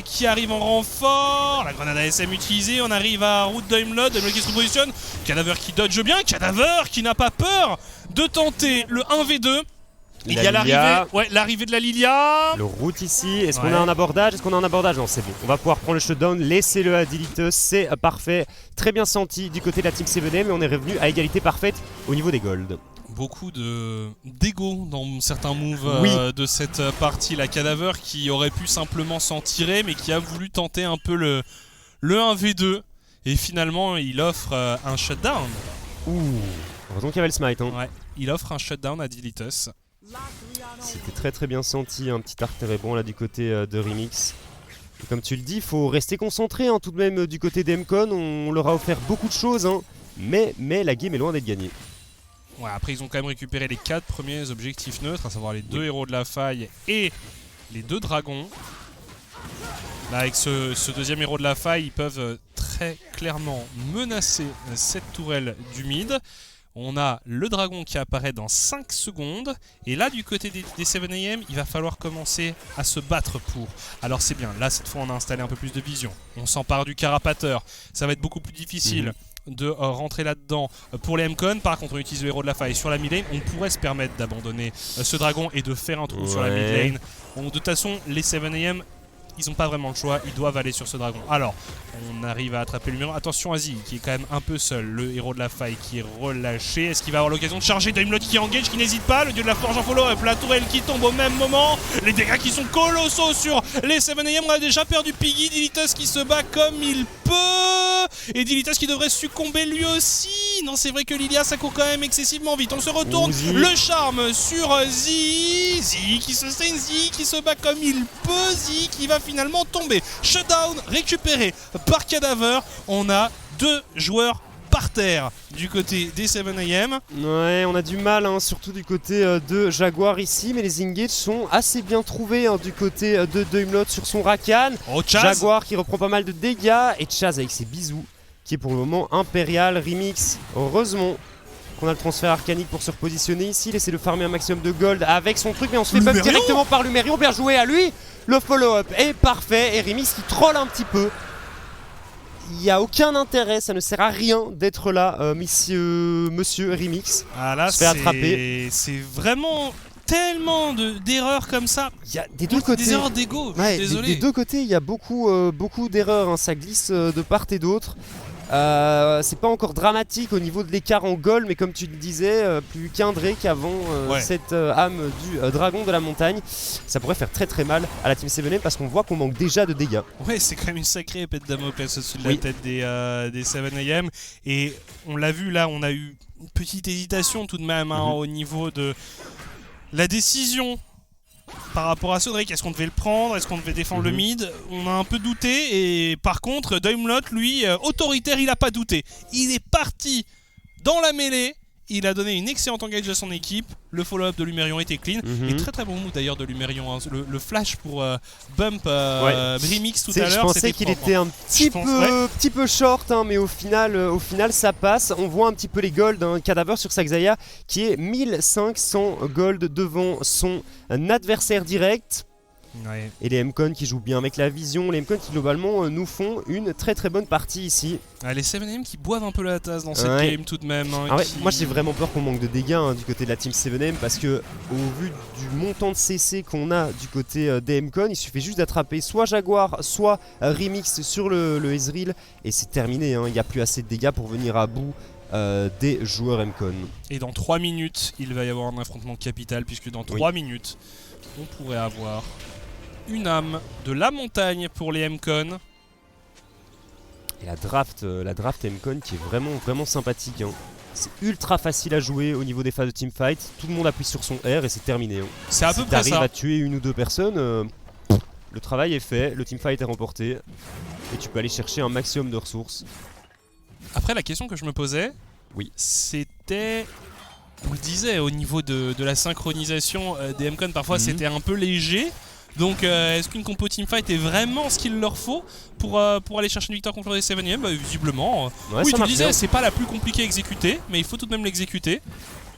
[SPEAKER 1] qui arrive en renfort, la grenade ASM utilisée, on arrive à route Doimlot qui se repositionne, Cadaver qui dodge bien, Cadaver qui n'a pas peur de tenter le 1v2. Il y a l'arrivée de la Lilia.
[SPEAKER 2] Le route ici, est-ce qu'on a un abordage? Non, c'est bon. On va pouvoir prendre le shutdown, laissez-le à Dilitus, c'est parfait. Très bien senti du côté de la team 7M, et on est revenu à égalité parfaite au niveau des golds.
[SPEAKER 1] Beaucoup d'ego dans certains moves de cette partie. La Cadaver qui aurait pu simplement s'en tirer, mais qui a voulu tenter un peu le 1v2. Et finalement, il offre un shutdown.
[SPEAKER 2] Ouh, heureusement qu'il y avait le smite.
[SPEAKER 1] Ouais, il offre un shutdown à Dilitus.
[SPEAKER 2] C'était très bien senti, un petit arc très bon là du côté de Remix. Et comme tu le dis, il faut rester concentré tout de même du côté d'Emcon. On leur a offert beaucoup de choses, mais la game est loin d'être gagnée.
[SPEAKER 1] Ouais, après ils ont quand même récupéré les 4 premiers objectifs neutres, à savoir les 2 héros de la faille et les 2 dragons. Là avec ce deuxième héros de la faille, ils peuvent très clairement menacer cette tourelle du mid. On a le dragon qui apparaît dans 5 secondes. Et là, du côté des 7ème, il va falloir commencer à se battre pour. Alors c'est bien, là cette fois on a installé un peu plus de vision. On s'empare du carapateur. Ça va être beaucoup plus difficile de rentrer là-dedans pour les Emcon. Par contre, on utilise le héros de la faille sur la mid lane. On pourrait se permettre d'abandonner ce dragon et de faire un trou sur la mid lane. Bon, de toute façon, les 7ème ils n'ont pas vraiment le choix, ils doivent aller sur ce dragon. Alors, on arrive à attraper le mur. Attention à Zee, qui est quand même un peu seul, le héros de la faille qui est relâché. Est-ce qu'il va avoir l'occasion de charger Daimlot qui engage, qui n'hésite pas, le dieu de la forge en follow-up, la tourelle qui tombe au même moment, les dégâts qui sont colossaux sur les 7am. On a déjà perdu Piggy, Dilitus qui se bat comme il peut, et Dilitus qui devrait succomber lui aussi. Non, c'est vrai que Lilia ça court quand même excessivement vite. On se retourne, le charme sur Zee, Zee qui se saigne, Zee qui se bat comme il peut, Zee qui va finalement tomber. Shutdown récupéré par Cadaver. On a 2 joueurs par terre du côté des 7am.
[SPEAKER 2] Ouais, on a du mal, hein, surtout du côté de Jaguar ici, mais les engages sont assez bien trouvés hein, du côté de Daimlot sur son Rakan.
[SPEAKER 1] Oh, Chaz.
[SPEAKER 2] Jaguar qui reprend pas mal de dégâts, et Chaz avec ses bisous, qui est pour le moment impérial. Remix, heureusement qu'on a le transfert arcanique pour se repositionner ici, laisser de farmer un maximum de gold avec son truc, mais on se fait bump directement par Lumerion. Bien joué à lui, le follow-up est parfait, et Remix qui troll un petit peu. Il n'y a aucun intérêt, ça ne sert à rien d'être là, monsieur Remix.
[SPEAKER 1] Ah là,
[SPEAKER 2] se fait attraper.
[SPEAKER 1] C'est vraiment tellement d'erreurs comme ça.
[SPEAKER 2] Il y a des deux côtés.
[SPEAKER 1] Des erreurs d'ego,
[SPEAKER 2] Ouais,
[SPEAKER 1] désolé.
[SPEAKER 2] des deux côtés, il y a beaucoup d'erreurs, hein, ça glisse de part et d'autre. C'est pas encore dramatique au niveau de l'écart en goal, mais comme tu le disais, plus qu'un Drake avant cette âme du dragon de la montagne, ça pourrait faire très très mal à la Team 7M parce qu'on voit qu'on manque déjà de dégâts.
[SPEAKER 1] Ouais, c'est quand même une sacrée épée de Damoclès au-dessus de la tête des 7am, et on l'a vu là, on a eu une petite hésitation tout de même hein, au niveau de la décision par rapport à ce Drake. Est-ce qu'on devait le prendre? Est-ce qu'on devait défendre le mid? On a un peu douté, et par contre Daimlot lui, autoritaire, il a pas douté. Il est parti dans la mêlée, il a donné une excellente engage à son équipe. Le follow-up de Lumerion était clean, et très très bon move d'ailleurs de Lumerion, hein. le flash pour bump Remix tout à l'heure.
[SPEAKER 2] Je pensais qu'il était un petit peu short, hein, mais au final ça passe. On voit un petit peu les golds, hein, Cadaver sur sa Xayah qui est 1500 gold devant son adversaire direct.
[SPEAKER 1] Ouais.
[SPEAKER 2] Et les M-Con qui jouent bien avec la vision, les M-Con qui globalement nous font une très très bonne partie ici.
[SPEAKER 1] Ah, les 7am qui boivent un peu la tasse dans cette game tout de même. Hein,
[SPEAKER 2] Moi j'ai vraiment peur qu'on manque de dégâts hein, du côté de la Team 7M, parce que au vu du montant de CC qu'on a du côté des M-Con, il suffit juste d'attraper soit Jaguar, soit Remix sur le Ezreal, et c'est terminé, hein. Il n'y a plus assez de dégâts pour venir à bout des joueurs M-Con.
[SPEAKER 1] Et dans 3 minutes, il va y avoir un affrontement capital, puisque dans 3 minutes, on pourrait avoir une âme de la montagne pour les M-Con.
[SPEAKER 2] Et la draft M-Con qui est vraiment sympathique, hein. C'est ultra facile à jouer au niveau des phases de teamfight. Tout le monde appuie sur son R et c'est terminé, hein.
[SPEAKER 1] C'est à peu près ça.
[SPEAKER 2] Si t'arrives à tuer une ou deux personnes, le travail est fait, le teamfight est remporté, et tu peux aller chercher un maximum de ressources.
[SPEAKER 1] Après, la question que je me posais, c'était... On le disait, au niveau de la synchronisation des M-Con, parfois c'était un peu léger. Donc est-ce qu'une compo teamfight est vraiment ce qu'il leur faut pour aller chercher une victoire contre les 7am? Bah, visiblement, oui, tu le disais, c'est pas la plus compliquée à exécuter, mais il faut tout de même l'exécuter.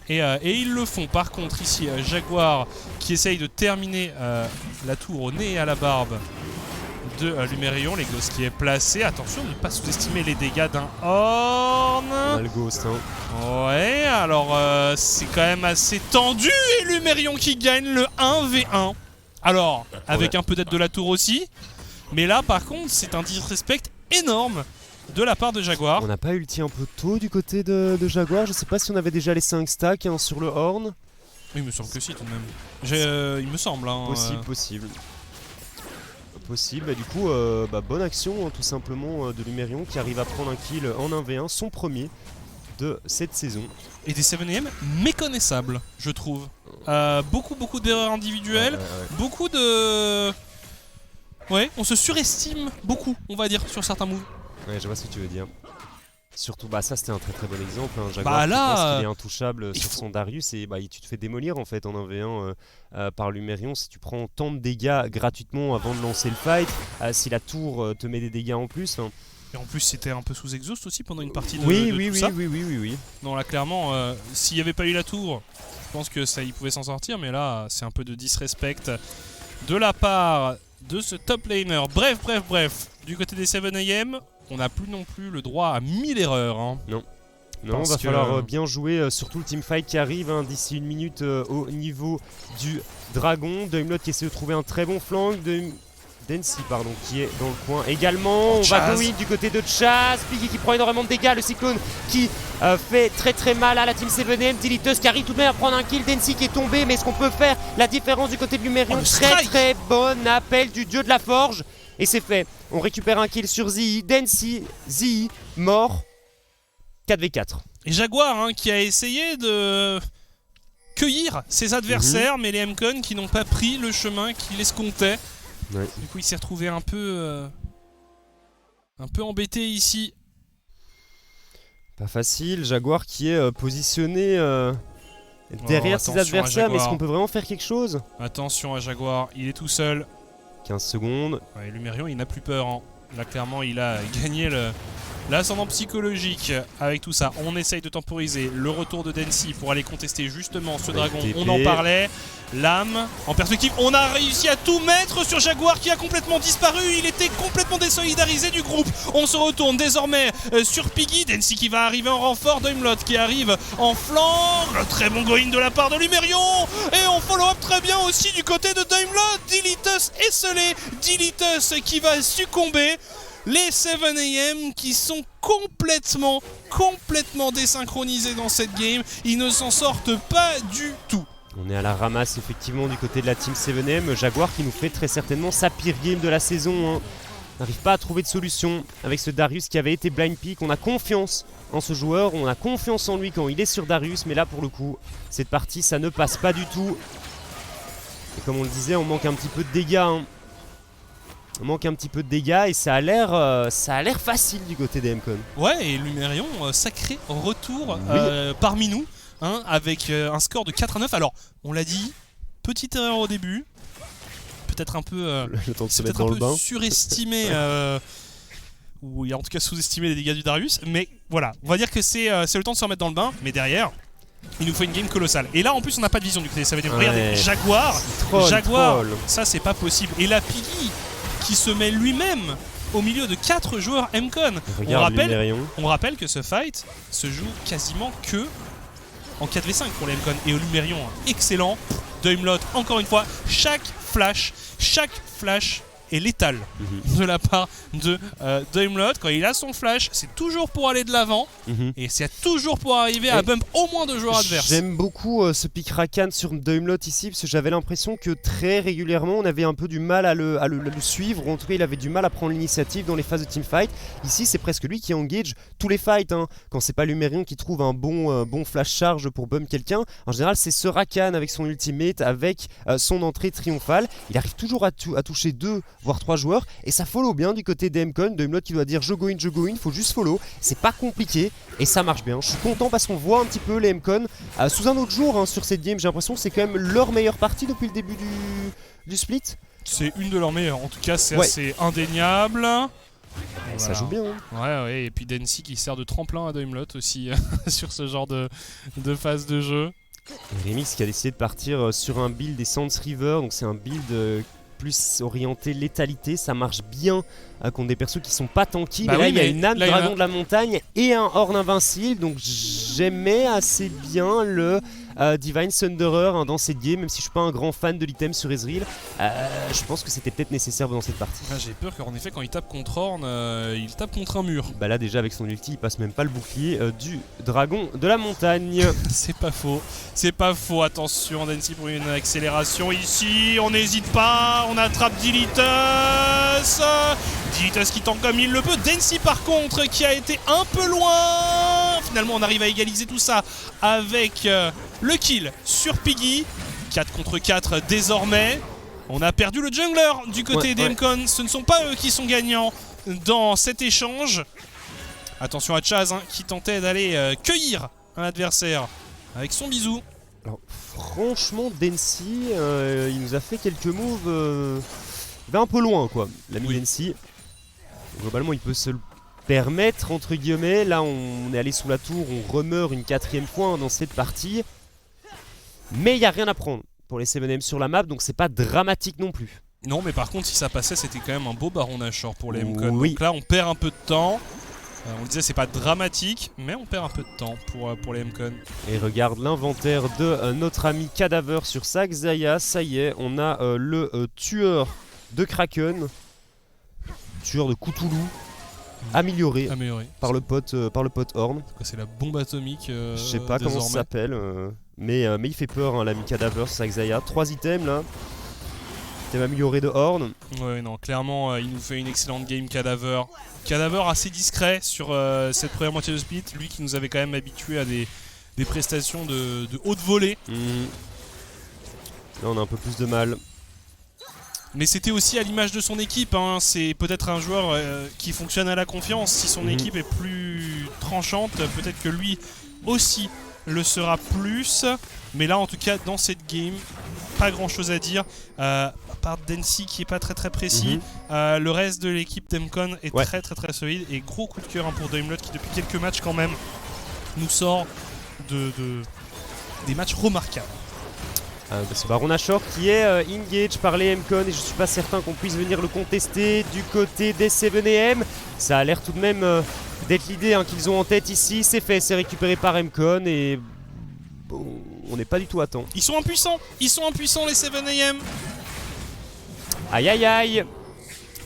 [SPEAKER 1] Et ils le font. Par contre ici, Jaguar qui essaye de terminer la tour au nez et à la barbe de Lumerion. Les Ghosts qui est placé. Attention de ne pas sous-estimer les dégâts d'un Horn.
[SPEAKER 2] On a le Ghost, hein.
[SPEAKER 1] Ouais, alors c'est quand même assez tendu, et Lumerion qui gagne le 1v1. Alors, avec un peu d'aide de la tour aussi. Mais là, par contre, c'est un disrespect énorme de la part de Jaguar.
[SPEAKER 2] On n'a pas ulti un peu tôt du côté de Jaguar. Je sais pas si on avait déjà les 5 stacks hein, sur le Horn.
[SPEAKER 1] Oui, il me semble que si, tout de même. Il me semble. Hein,
[SPEAKER 2] Possible. Bah, du coup, bonne action, hein, tout simplement, de Lumerion qui arrive à prendre un kill en 1v1, son premier de cette saison.
[SPEAKER 1] Et des 7am méconnaissables, je trouve. Beaucoup d'erreurs individuelles, beaucoup de... Ouais, on se surestime beaucoup, on va dire, sur certains moves.
[SPEAKER 2] Ouais, je vois ce que tu veux dire. Surtout, ça c'était un très très bon exemple, hein. Jaguar qui pense qu'il est intouchable sur son Darius, et tu te fais démolir en fait en 1v1 par Lumerion si tu prends tant de dégâts gratuitement avant de lancer le fight, si la tour te met des dégâts en plus. Hein.
[SPEAKER 1] Et en plus c'était un peu sous exhaust aussi pendant une partie de
[SPEAKER 2] ça.
[SPEAKER 1] Oui. Non là clairement, s'il n'y avait pas eu la tour, je pense que ça il pouvait s'en sortir, mais là c'est un peu de disrespect de la part de ce top laner. Bref, du côté des 7am, on n'a plus non plus le droit à 1000 erreurs. Hein.
[SPEAKER 2] Non, va falloir bien jouer, surtout le teamfight qui arrive hein, d'ici une minute au niveau du dragon. Daimlot qui essaie de trouver un très bon flank. Densi, pardon, qui est dans le coin également. On va
[SPEAKER 1] Chaz.
[SPEAKER 2] go in du côté de Chaz. Piggy qui prend énormément de dégâts. Le cyclone qui fait très mal à la team 7M. Dilitus qui arrive tout de même à prendre un kill. Densi qui est tombé. Mais est-ce qu'on peut faire la différence du côté de Lumerion?
[SPEAKER 1] Oh, le strike.
[SPEAKER 2] Très bon appel du dieu de la forge. Et c'est fait. On récupère un kill sur Zii. Densi, Zii, mort. 4v4.
[SPEAKER 1] Et Jaguar hein, qui a essayé de cueillir ses adversaires, mais les MCon qui n'ont pas pris le chemin qu'il escomptait.
[SPEAKER 2] Ouais.
[SPEAKER 1] Du coup, il s'est retrouvé un peu embêté ici.
[SPEAKER 2] Pas facile. Jaguar qui est positionné derrière ses
[SPEAKER 1] attention à
[SPEAKER 2] adversaires. Mais est-ce
[SPEAKER 1] Jaguar.
[SPEAKER 2] qu'on peut vraiment faire quelque chose?
[SPEAKER 1] Attention à Jaguar, il est tout seul.
[SPEAKER 2] 15 secondes.
[SPEAKER 1] Ouais, Lumerion, il n'a plus peur. Hein. Là, clairement, il a gagné l'ascendant psychologique avec tout ça. On essaye de temporiser le retour de Densi pour aller contester justement ce dragon.
[SPEAKER 2] TP.
[SPEAKER 1] On en parlait. Lame en perspective. On a réussi à tout mettre sur Jaguar qui a complètement disparu. Il était complètement désolidarisé du groupe. On se retourne désormais sur Piggy. Densi qui va arriver en renfort. Doimlot qui arrive en flanc. Le très bon go-in de la part de Lumerion. Et on follow-up très bien aussi du côté de Doimlot. Dilitus esselé. Dilitus qui va succomber. Les 7am qui sont complètement désynchronisés dans cette game. Ils ne s'en sortent pas du tout.
[SPEAKER 2] On est à la ramasse effectivement du côté de la team 7M. Jaguar qui nous fait très certainement sa pire game de la saison. Hein. N'arrive pas à trouver de solution avec ce Darius qui avait été blind pick. On a confiance en ce joueur, on a confiance en lui quand il est sur Darius. Mais là pour le coup, cette partie ça ne passe pas du tout. Et comme on le disait, on manque un petit peu de dégâts. Hein. On manque un petit peu de dégâts et ça a l'air facile du côté des MCon.
[SPEAKER 1] Ouais, et Lumerion, sacré retour
[SPEAKER 2] Oui.
[SPEAKER 1] parmi nous, hein, avec un score de 4-9. Alors, on l'a dit, petite erreur au début, peut-être un peu,
[SPEAKER 2] Le temps de se
[SPEAKER 1] c'est
[SPEAKER 2] mettre
[SPEAKER 1] peut-être
[SPEAKER 2] dans
[SPEAKER 1] un
[SPEAKER 2] le
[SPEAKER 1] peu
[SPEAKER 2] bain.
[SPEAKER 1] surestimé, ou il y a en tout cas sous-estimé les dégâts du Darius, mais voilà, on va dire que c'est le temps de se remettre dans le bain, mais derrière, il nous faut une game colossale. Et là, en plus, on n'a pas de vision du côté, ça veut dire, regardez,
[SPEAKER 2] Ouais.
[SPEAKER 1] Jaguar,
[SPEAKER 2] Troll.
[SPEAKER 1] ça c'est pas possible. Et la Piggy qui se met lui-même au milieu de 4 joueurs MCon.
[SPEAKER 2] Regarde Lumerion.
[SPEAKER 1] On rappelle que ce fight se joue quasiment que en 4v5 pour les MCon. Et au Lumerion, excellent. Doimlot, encore une fois, chaque flash est létal de la part de Doimlot. Quand il a son flash, c'est toujours pour aller de l'avant. Et c'est toujours pour arriver à bump au moins 2 joueurs adverses.
[SPEAKER 2] J'aime beaucoup ce pick Rakan sur Doimlot ici parce que j'avais l'impression que très régulièrement on avait un peu du mal à le suivre, ou en tout cas il avait du mal à prendre l'initiative dans les phases de teamfight. Ici c'est presque lui qui engage tous les fights, hein. Quand c'est pas Lumerion qui trouve un bon flash charge pour bump quelqu'un, en général c'est ce Rakan avec son ultimate, avec son entrée triomphale. Il arrive toujours à toucher 2 voire 3 joueurs et ça follow bien du côté des MCon. Doimlot qui doit dire je go in, faut juste follow, c'est pas compliqué et ça marche bien. Je suis content parce qu'on voit un petit peu les MCon sous un autre jour, hein, sur cette game. J'ai l'impression que c'est quand même leur meilleure partie depuis le début du split.
[SPEAKER 1] C'est une de leurs meilleures, en tout cas c'est
[SPEAKER 2] Ouais.
[SPEAKER 1] assez indéniable.
[SPEAKER 2] Ça joue bien. Hein.
[SPEAKER 1] Ouais, et puis Densi qui sert de tremplin à Doimlot aussi sur ce genre de phase de jeu.
[SPEAKER 2] Et Remix qui a décidé de partir sur un build des Sands River, donc c'est un build plus orienté létalité, ça marche bien contre des persos qui sont pas tanky.
[SPEAKER 1] Bah
[SPEAKER 2] mais là
[SPEAKER 1] oui,
[SPEAKER 2] il y a
[SPEAKER 1] mais
[SPEAKER 2] une âme
[SPEAKER 1] là, il y en a-
[SPEAKER 2] dragon de la montagne et un Horn invincible, donc j'aimais assez bien le Divine Thunderer, hein, dans cette game, même si je suis pas un grand fan de l'item sur Ezreal. Je pense que c'était peut-être nécessaire dans cette partie.
[SPEAKER 1] Ah, j'ai peur qu'en effet quand il tape contre Horn, il tape contre un mur.
[SPEAKER 2] Bah là déjà avec son ulti il passe même pas le bouclier du dragon de la montagne.
[SPEAKER 1] C'est pas faux, attention Densi pour une accélération ici, on n'hésite pas, on attrape Dilitus. Dilitus qui tente comme il le peut, Densi par contre qui a été un peu loin. Finalement on arrive à égaliser tout ça avec le kill sur Piggy, 4 contre 4 désormais. On a perdu le jungler du côté des MCon, ce ne sont pas eux qui sont gagnants dans cet échange. Attention à Chaz, hein, qui tentait d'aller cueillir un adversaire avec son bisou.
[SPEAKER 2] Alors franchement Densi il nous a fait quelques moves il va un peu loin quoi, l'ami
[SPEAKER 1] Oui.
[SPEAKER 2] Densi. Globalement il peut se le permettre entre guillemets. Là on est allé sous la tour, on remeurt une 4ème fois, hein, dans cette partie. Mais il n'y a rien à prendre pour les 7M sur la map, donc c'est pas dramatique non plus.
[SPEAKER 1] Non, mais par contre, si ça passait, c'était quand même un beau Baron Nashor pour les MCon.
[SPEAKER 2] Oui.
[SPEAKER 1] Donc là, on perd un peu de temps. On disait, c'est pas dramatique, mais on perd un peu de temps pour les MCon.
[SPEAKER 2] Et regarde l'inventaire de notre ami Cadaver sur Saxaya. Ça y est, on a le tueur de Kraken. Tueur de Cthulhu. Amélioré par le pote Horn.
[SPEAKER 1] C'est la bombe atomique.
[SPEAKER 2] Je sais pas comment ça s'appelle. Mais il fait peur, hein, l'ami Cadaver sur Xayah. 3 items là. Item amélioré de Horn.
[SPEAKER 1] Ouais, non, clairement, il nous fait une excellente game Cadaver. Cadaver assez discret sur cette première moitié de split. Lui qui nous avait quand même habitué à des prestations de haute volée.
[SPEAKER 2] Là, on a un peu plus de mal.
[SPEAKER 1] Mais c'était aussi à l'image de son équipe, hein. C'est peut-être un joueur qui fonctionne à la confiance. Si son équipe est plus tranchante, peut-être que lui aussi le sera plus. Mais là, en tout cas, dans cette game, pas grand chose à dire. À part Densi qui est pas très précis. Le reste de l'équipe d'Emcon est très solide. Et gros coup de cœur, hein, pour Daimlot qui, depuis quelques matchs, quand même, nous sort des matchs remarquables.
[SPEAKER 2] C'est Baron Nashor qui est engage par les Emcon et je suis pas certain qu'on puisse venir le contester du côté des 7AM. Ça a l'air tout de même d'être l'idée, hein, qu'ils ont en tête ici. C'est fait, c'est récupéré par Emcon et bon, on n'est pas du tout à temps.
[SPEAKER 1] Ils sont impuissants les 7AM.
[SPEAKER 2] Aïe aïe aïe.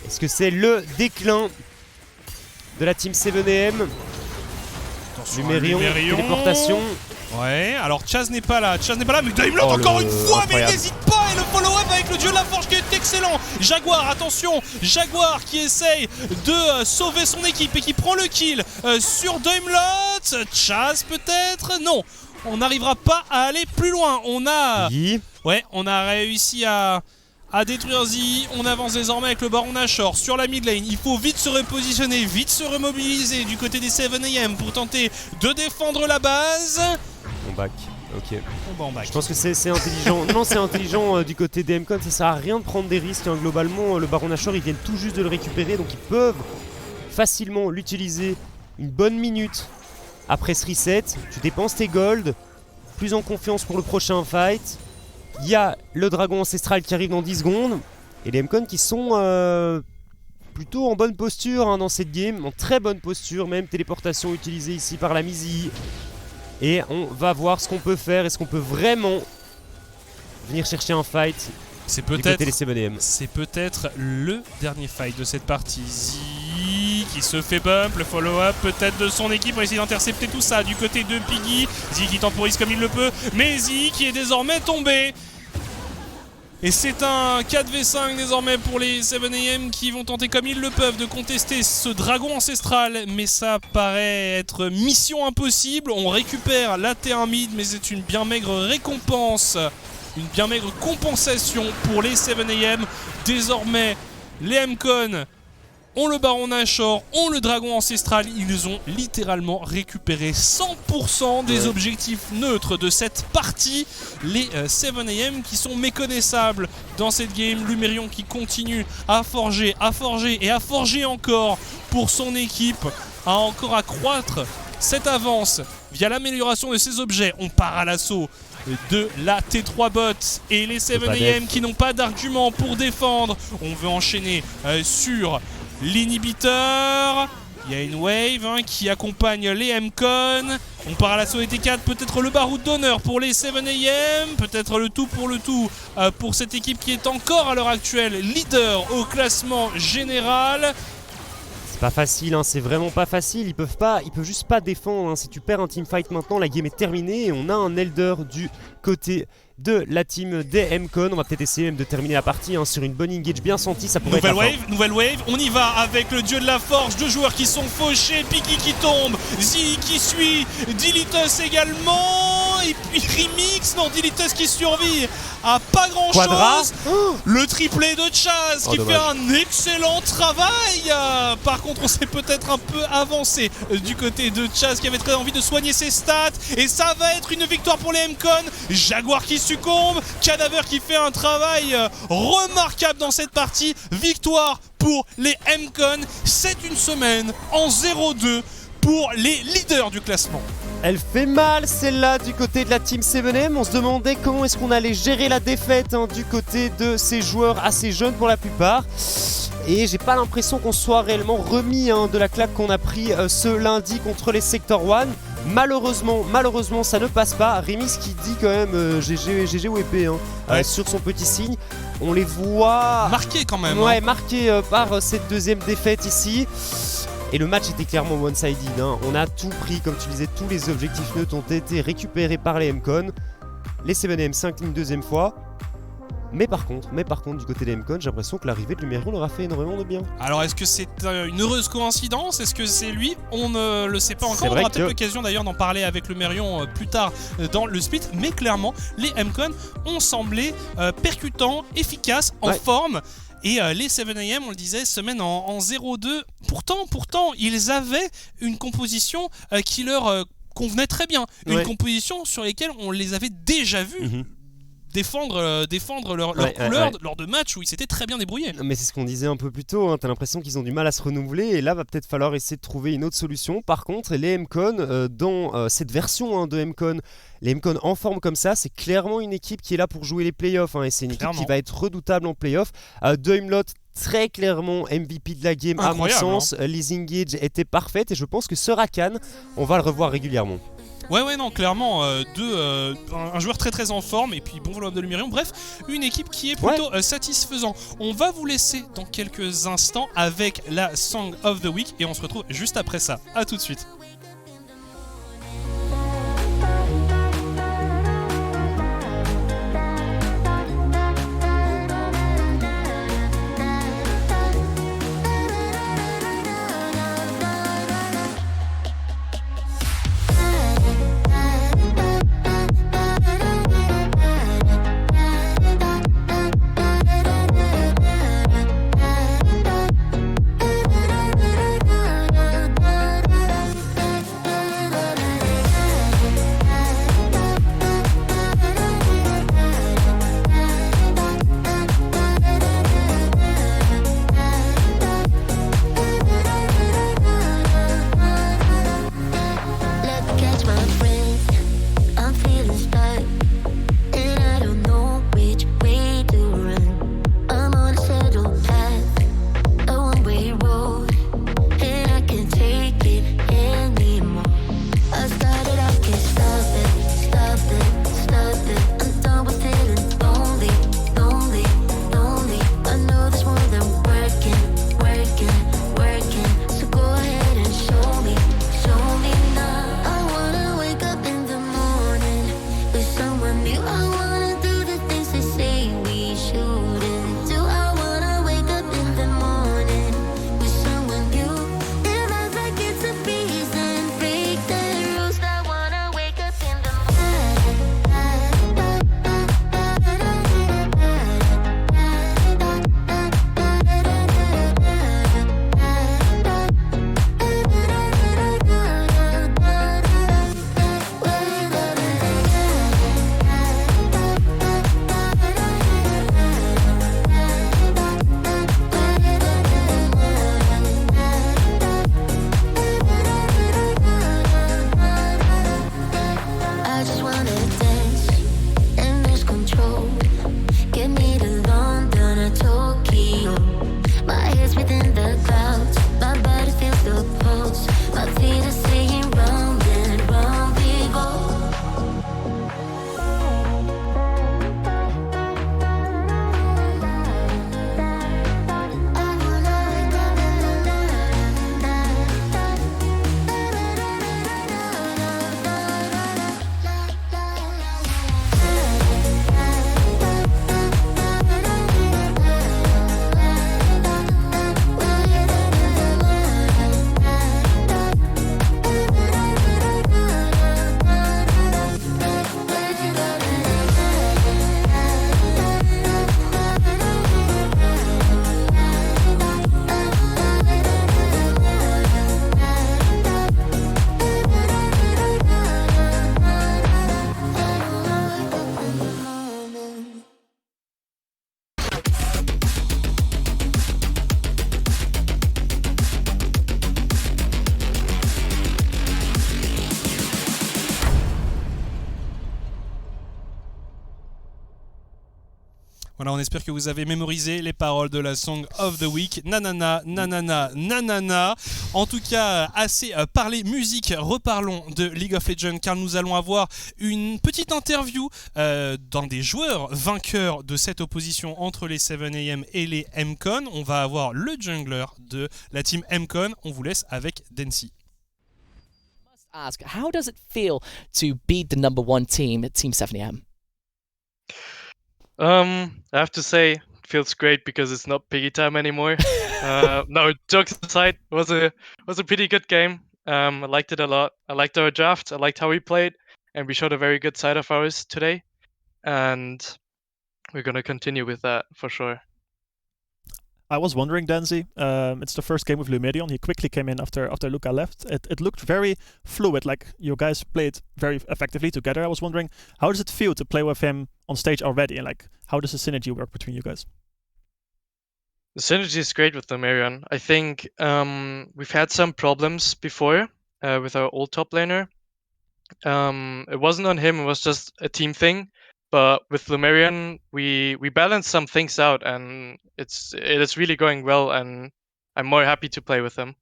[SPEAKER 2] Est-ce que c'est le déclin de la team 7AM? Lumérion, téléportation.
[SPEAKER 1] Ouais, alors Chaz n'est pas là, mais Daimlot encore une fois, mais il n'hésite pas, et le follow-up avec le dieu de la forge qui est excellent. Jaguar, attention, Jaguar qui essaye de sauver son équipe et qui prend le kill sur Daimlot. Chaz peut-être? Non, on n'arrivera pas à aller plus loin. On a réussi à détruire Zee. On avance désormais avec le Baron Nashor sur la mid lane. Il faut vite se repositionner, vite se remobiliser du côté des 7AM pour tenter de défendre la base.
[SPEAKER 2] On back, ok.
[SPEAKER 1] On back.
[SPEAKER 2] Je pense que c'est intelligent. Non, c'est intelligent du côté des Emcon. Ça sert à rien de prendre des risques, hein. Globalement, le Baron Nashor, ils viennent tout juste de le récupérer. Donc ils peuvent facilement l'utiliser une bonne minute après ce reset. Tu dépenses tes gold. Plus en confiance pour le prochain fight. Il y a le dragon ancestral qui arrive dans 10 secondes. Et les Emcon qui sont plutôt en bonne posture, hein, dans cette game. En très bonne posture même. Téléportation utilisée ici par la Mizi. Et on va voir ce qu'on peut faire. Est-ce qu'on peut vraiment venir chercher un fight?
[SPEAKER 1] C'est peut-être le dernier fight de cette partie. Zee qui se fait bump, le follow-up peut-être de son équipe. On va essayer d'intercepter tout ça du côté de Piggy. Zee qui temporise comme il le peut, mais Zee qui est désormais tombé. Et c'est un 4v5 désormais pour les 7AM qui vont tenter comme ils le peuvent de contester ce dragon ancestral. Mais ça paraît être mission impossible. On récupère la T1 mid, mais c'est une bien maigre récompense. Une bien maigre compensation pour les 7AM. Désormais, les Emcon ont le Baron Nashor, ont le Dragon Ancestral. Ils ont littéralement récupéré 100% des objectifs neutres de cette partie. Les 7AM qui sont méconnaissables dans cette game. Lumérion qui continue à forger et à forger encore pour son équipe. À encore accroître cette avance via l'amélioration de ses objets. On part à l'assaut de la T3 bot et les 7AM qui n'ont pas d'argument pour défendre. On veut enchaîner sur l'inhibiteur. Il y a une wave, hein, qui accompagne les Emcon. On part à l'assaut des T4, peut-être le baroud d'honneur pour les 7AM, peut-être le tout pour cette équipe qui est encore à l'heure actuelle leader au classement général.
[SPEAKER 2] C'est pas facile, hein, c'est vraiment pas facile. Ils peuvent juste pas défendre, hein. Si tu perds un teamfight maintenant, la game est terminée et on a un Elder du côté de la team des Emcon. On va peut-être essayer même de terminer la partie, hein, sur une bonne engage bien sentie. Ça pourrait être
[SPEAKER 1] nouvelle wave, on y va avec le dieu de la forge, deux joueurs qui sont fauchés, Piki qui tombe, Zee qui suit, Dilitus également, et puis Remix, non, Dilitus qui survit à pas grand chose. Le triplé de Chaz qui fait un excellent travail. Par contre, on s'est peut-être un peu avancé du côté de Chaz qui avait très envie de soigner ses stats, et ça va être une victoire pour les Emcon. Jaguar qui succombe, Cadaver qui fait un travail remarquable dans cette partie. Victoire pour les Emcon. C'est une semaine en 0-2 pour les leaders du classement.
[SPEAKER 2] Elle fait mal celle-là du côté de la team 7AM. On se demandait comment est-ce qu'on allait gérer la défaite, hein, du côté de ces joueurs assez jeunes pour la plupart. Et j'ai pas l'impression qu'on soit réellement remis, hein, de la claque qu'on a pris ce lundi contre les Sector 1. Malheureusement, ça ne passe pas. Remix qui dit quand même GG ou épée, hein, sur son petit signe. On les voit
[SPEAKER 1] Marqué quand même.
[SPEAKER 2] ouais, marqués par cette deuxième défaite ici. Et le match était clairement one-sided. Hein. On a tout pris, comme tu disais, tous les objectifs neutres ont été récupérés par les MCON. Les 7AM s'inclinent une deuxième fois. Mais par contre, du côté des MCON, j'ai l'impression que l'arrivée de Lumérion leur a fait énormément de bien.
[SPEAKER 1] Alors est-ce que c'est une heureuse coïncidence? Est-ce que c'est lui? On ne le sait pas encore. On aura peut-être l'occasion d'ailleurs d'en parler avec Lumérion plus tard dans le split. Mais clairement, les MCON ont semblé percutants, efficaces, en forme. Et les 7AM, on le disait, semaine en 0-2. Pourtant, ils avaient une composition qui leur convenait très bien. Une composition sur laquelle on les avait déjà vus. Défendre leur couleur lors de matchs où ils s'étaient très bien débrouillés.
[SPEAKER 2] Mais c'est ce qu'on disait un peu plus tôt, hein. T'as l'impression qu'ils ont du mal à se renouveler et là va peut-être falloir essayer de trouver une autre solution. Par contre, les MCON, dans cette version de MCON, les MCON en forme comme ça, c'est clairement une équipe qui est là pour jouer les playoffs, hein, et c'est une équipe qui va être redoutable en playoffs. Daimlot, très clairement MVP de la game. Incroyable, à mon sens, Leasing Gauge était parfaite et je pense que ce Rakan, on va le revoir régulièrement.
[SPEAKER 1] Ouais, non, clairement, un joueur très en forme et puis bon volume de Lumérion. Bref, une équipe qui est plutôt satisfaisant. On va vous laisser dans quelques instants avec la Song of the Week et on se retrouve juste après ça. A tout de suite. Voilà, on espère que vous avez mémorisé les paroles de la Song of the Week. Nanana, nanana, nanana. En tout cas, assez parlé musique. Reparlons de League of Legends car nous allons avoir une petite interview d'un des joueurs vainqueurs de cette opposition entre les 7am et les MCon. On va avoir le jungler de la team MCon. On vous laisse avec Densi.
[SPEAKER 5] Ask, how does it feel to beat the number one team at Team 7am?
[SPEAKER 6] I have to say, it feels great because it's not piggy time anymore. No, jokes aside, it was a pretty good game. I liked it a lot. I liked our draft. I liked how we played, and we showed a very good side of ours today. And we're gonna continue with that for sure.
[SPEAKER 7] I was wondering, Denzi, it's the first game with Lumerion. He quickly came in after Luca left. It looked very fluid, like you guys played very effectively together. I was wondering, how does it feel to play with him on stage already? And like, how does the synergy work between you guys?
[SPEAKER 6] The synergy is great with Lumerion. I think we've had some problems before with our old top laner. It wasn't on him, it was just a team thing. But with Lumerion, we balanced some things out, and it is really going well, and I'm more happy to play with him.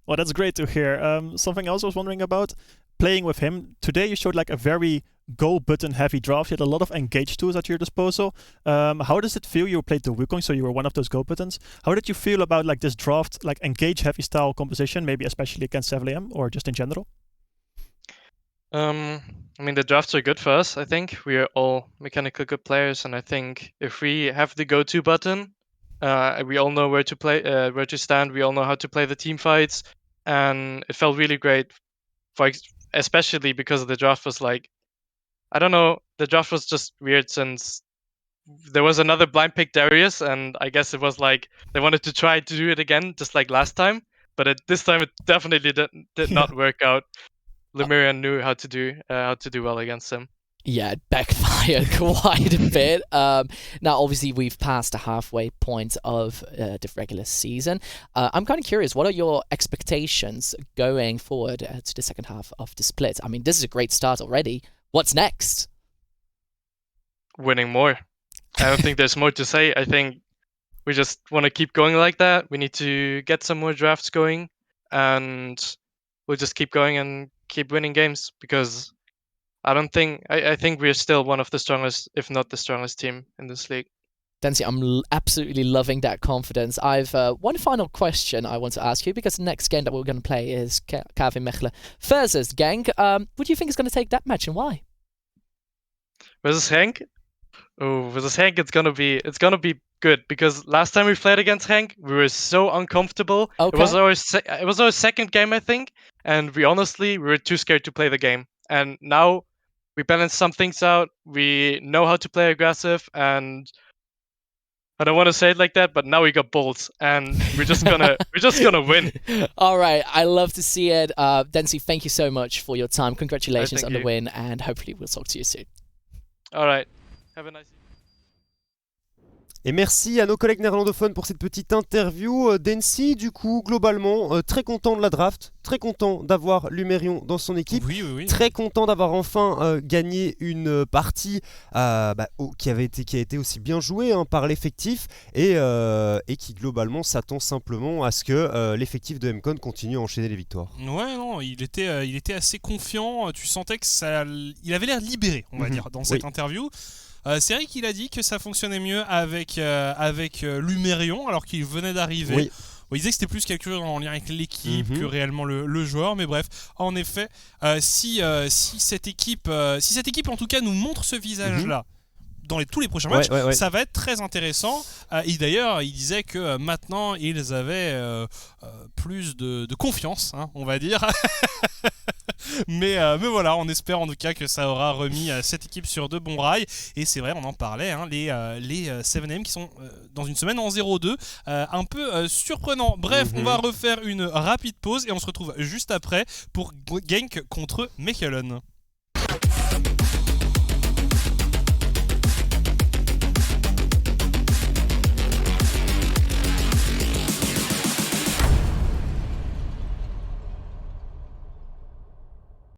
[SPEAKER 7] Well, that's great to hear. Something else I was wondering about, playing with him. Today you showed like a very go button heavy draft. You had a lot of engage tools at your disposal. How does it feel? You played the Wukong, so you were one of those go buttons. How did you feel about like this draft, like engage heavy style composition, maybe especially against 7am or just in general?
[SPEAKER 6] I mean, the drafts are good for us. I think we are all mechanical good players, and I think if we have the go-to button, we all know where to play, where to stand. We all know how to play the team fights, and it felt really great. Especially because the draft was like, I don't know, the draft was just weird since there was another blind pick Darius, and I guess it was like they wanted to try to do it again, just like last time. But this time it definitely did not work out. Lumerion knew how to do well against him.
[SPEAKER 5] Yeah, it backfired quite a bit. Now, obviously, we've passed the halfway point of the regular season. I'm kind of curious, what are your expectations going forward to the second half of the split? I mean, this is a great start already. What's next?
[SPEAKER 6] Winning more. I don't think there's more to say. I think we just want to keep going like that. We need to get some more drafts going, and we'll just keep going and keep winning games, because I think we're still one of the strongest, if not the strongest team in this league.
[SPEAKER 5] Densi, I'm absolutely loving that confidence. I've one final question I want to ask you, because the next game that we're going to play is KV Mechelen versus Genk. What do you think is going to take that match, and why?
[SPEAKER 6] Versus Henk? Oh, versus Henk, it's gonna be good, because last time we played against Henk, we were so uncomfortable.
[SPEAKER 5] Okay.
[SPEAKER 6] It was our second game, I think, and we were too scared to play the game. And now we balanced some things out. We know how to play aggressive, and I don't want to say it like that, but now we got balls, and we're just gonna win.
[SPEAKER 5] All right, I love to see it. Densi, thank you so much for your time. Congratulations on the
[SPEAKER 6] you.
[SPEAKER 5] win, and hopefully we'll talk to you soon.
[SPEAKER 6] All right, have a nice evening.
[SPEAKER 2] Et merci à nos collègues néerlandophones pour cette petite interview. Densi, du coup, globalement, très content de la draft, très content d'avoir Lumerion dans son équipe,
[SPEAKER 1] Oui.
[SPEAKER 2] très content d'avoir enfin gagné une partie qui a été aussi bien jouée par l'effectif et qui globalement s'attend simplement à ce que l'effectif de MCon continue à enchaîner les victoires.
[SPEAKER 1] Ouais, non, il était assez confiant. Tu sentais que il avait l'air libéré, on va dire, dans cette interview. C'est vrai qu'il a dit que ça fonctionnait mieux avec Lumerion alors qu'il venait d'arriver.
[SPEAKER 2] Oui.
[SPEAKER 1] Bon, il disait que c'était plus quelque chose en lien avec l'équipe que réellement le joueur, mais bref, en effet, si cette équipe en tout cas nous montre ce visage-là dans tous les prochains matchs, ça va être très intéressant. Et d'ailleurs, il disait que maintenant ils avaient plus de confiance, on va dire. Mais voilà, on espère en tout cas que ça aura remis cette équipe sur de bons rails. Et c'est vrai, on en parlait, les 7am qui sont dans une semaine en 0-2, un peu surprenant. Bref, on va refaire une rapide pause et on se retrouve juste après pour Genk contre Mechelen.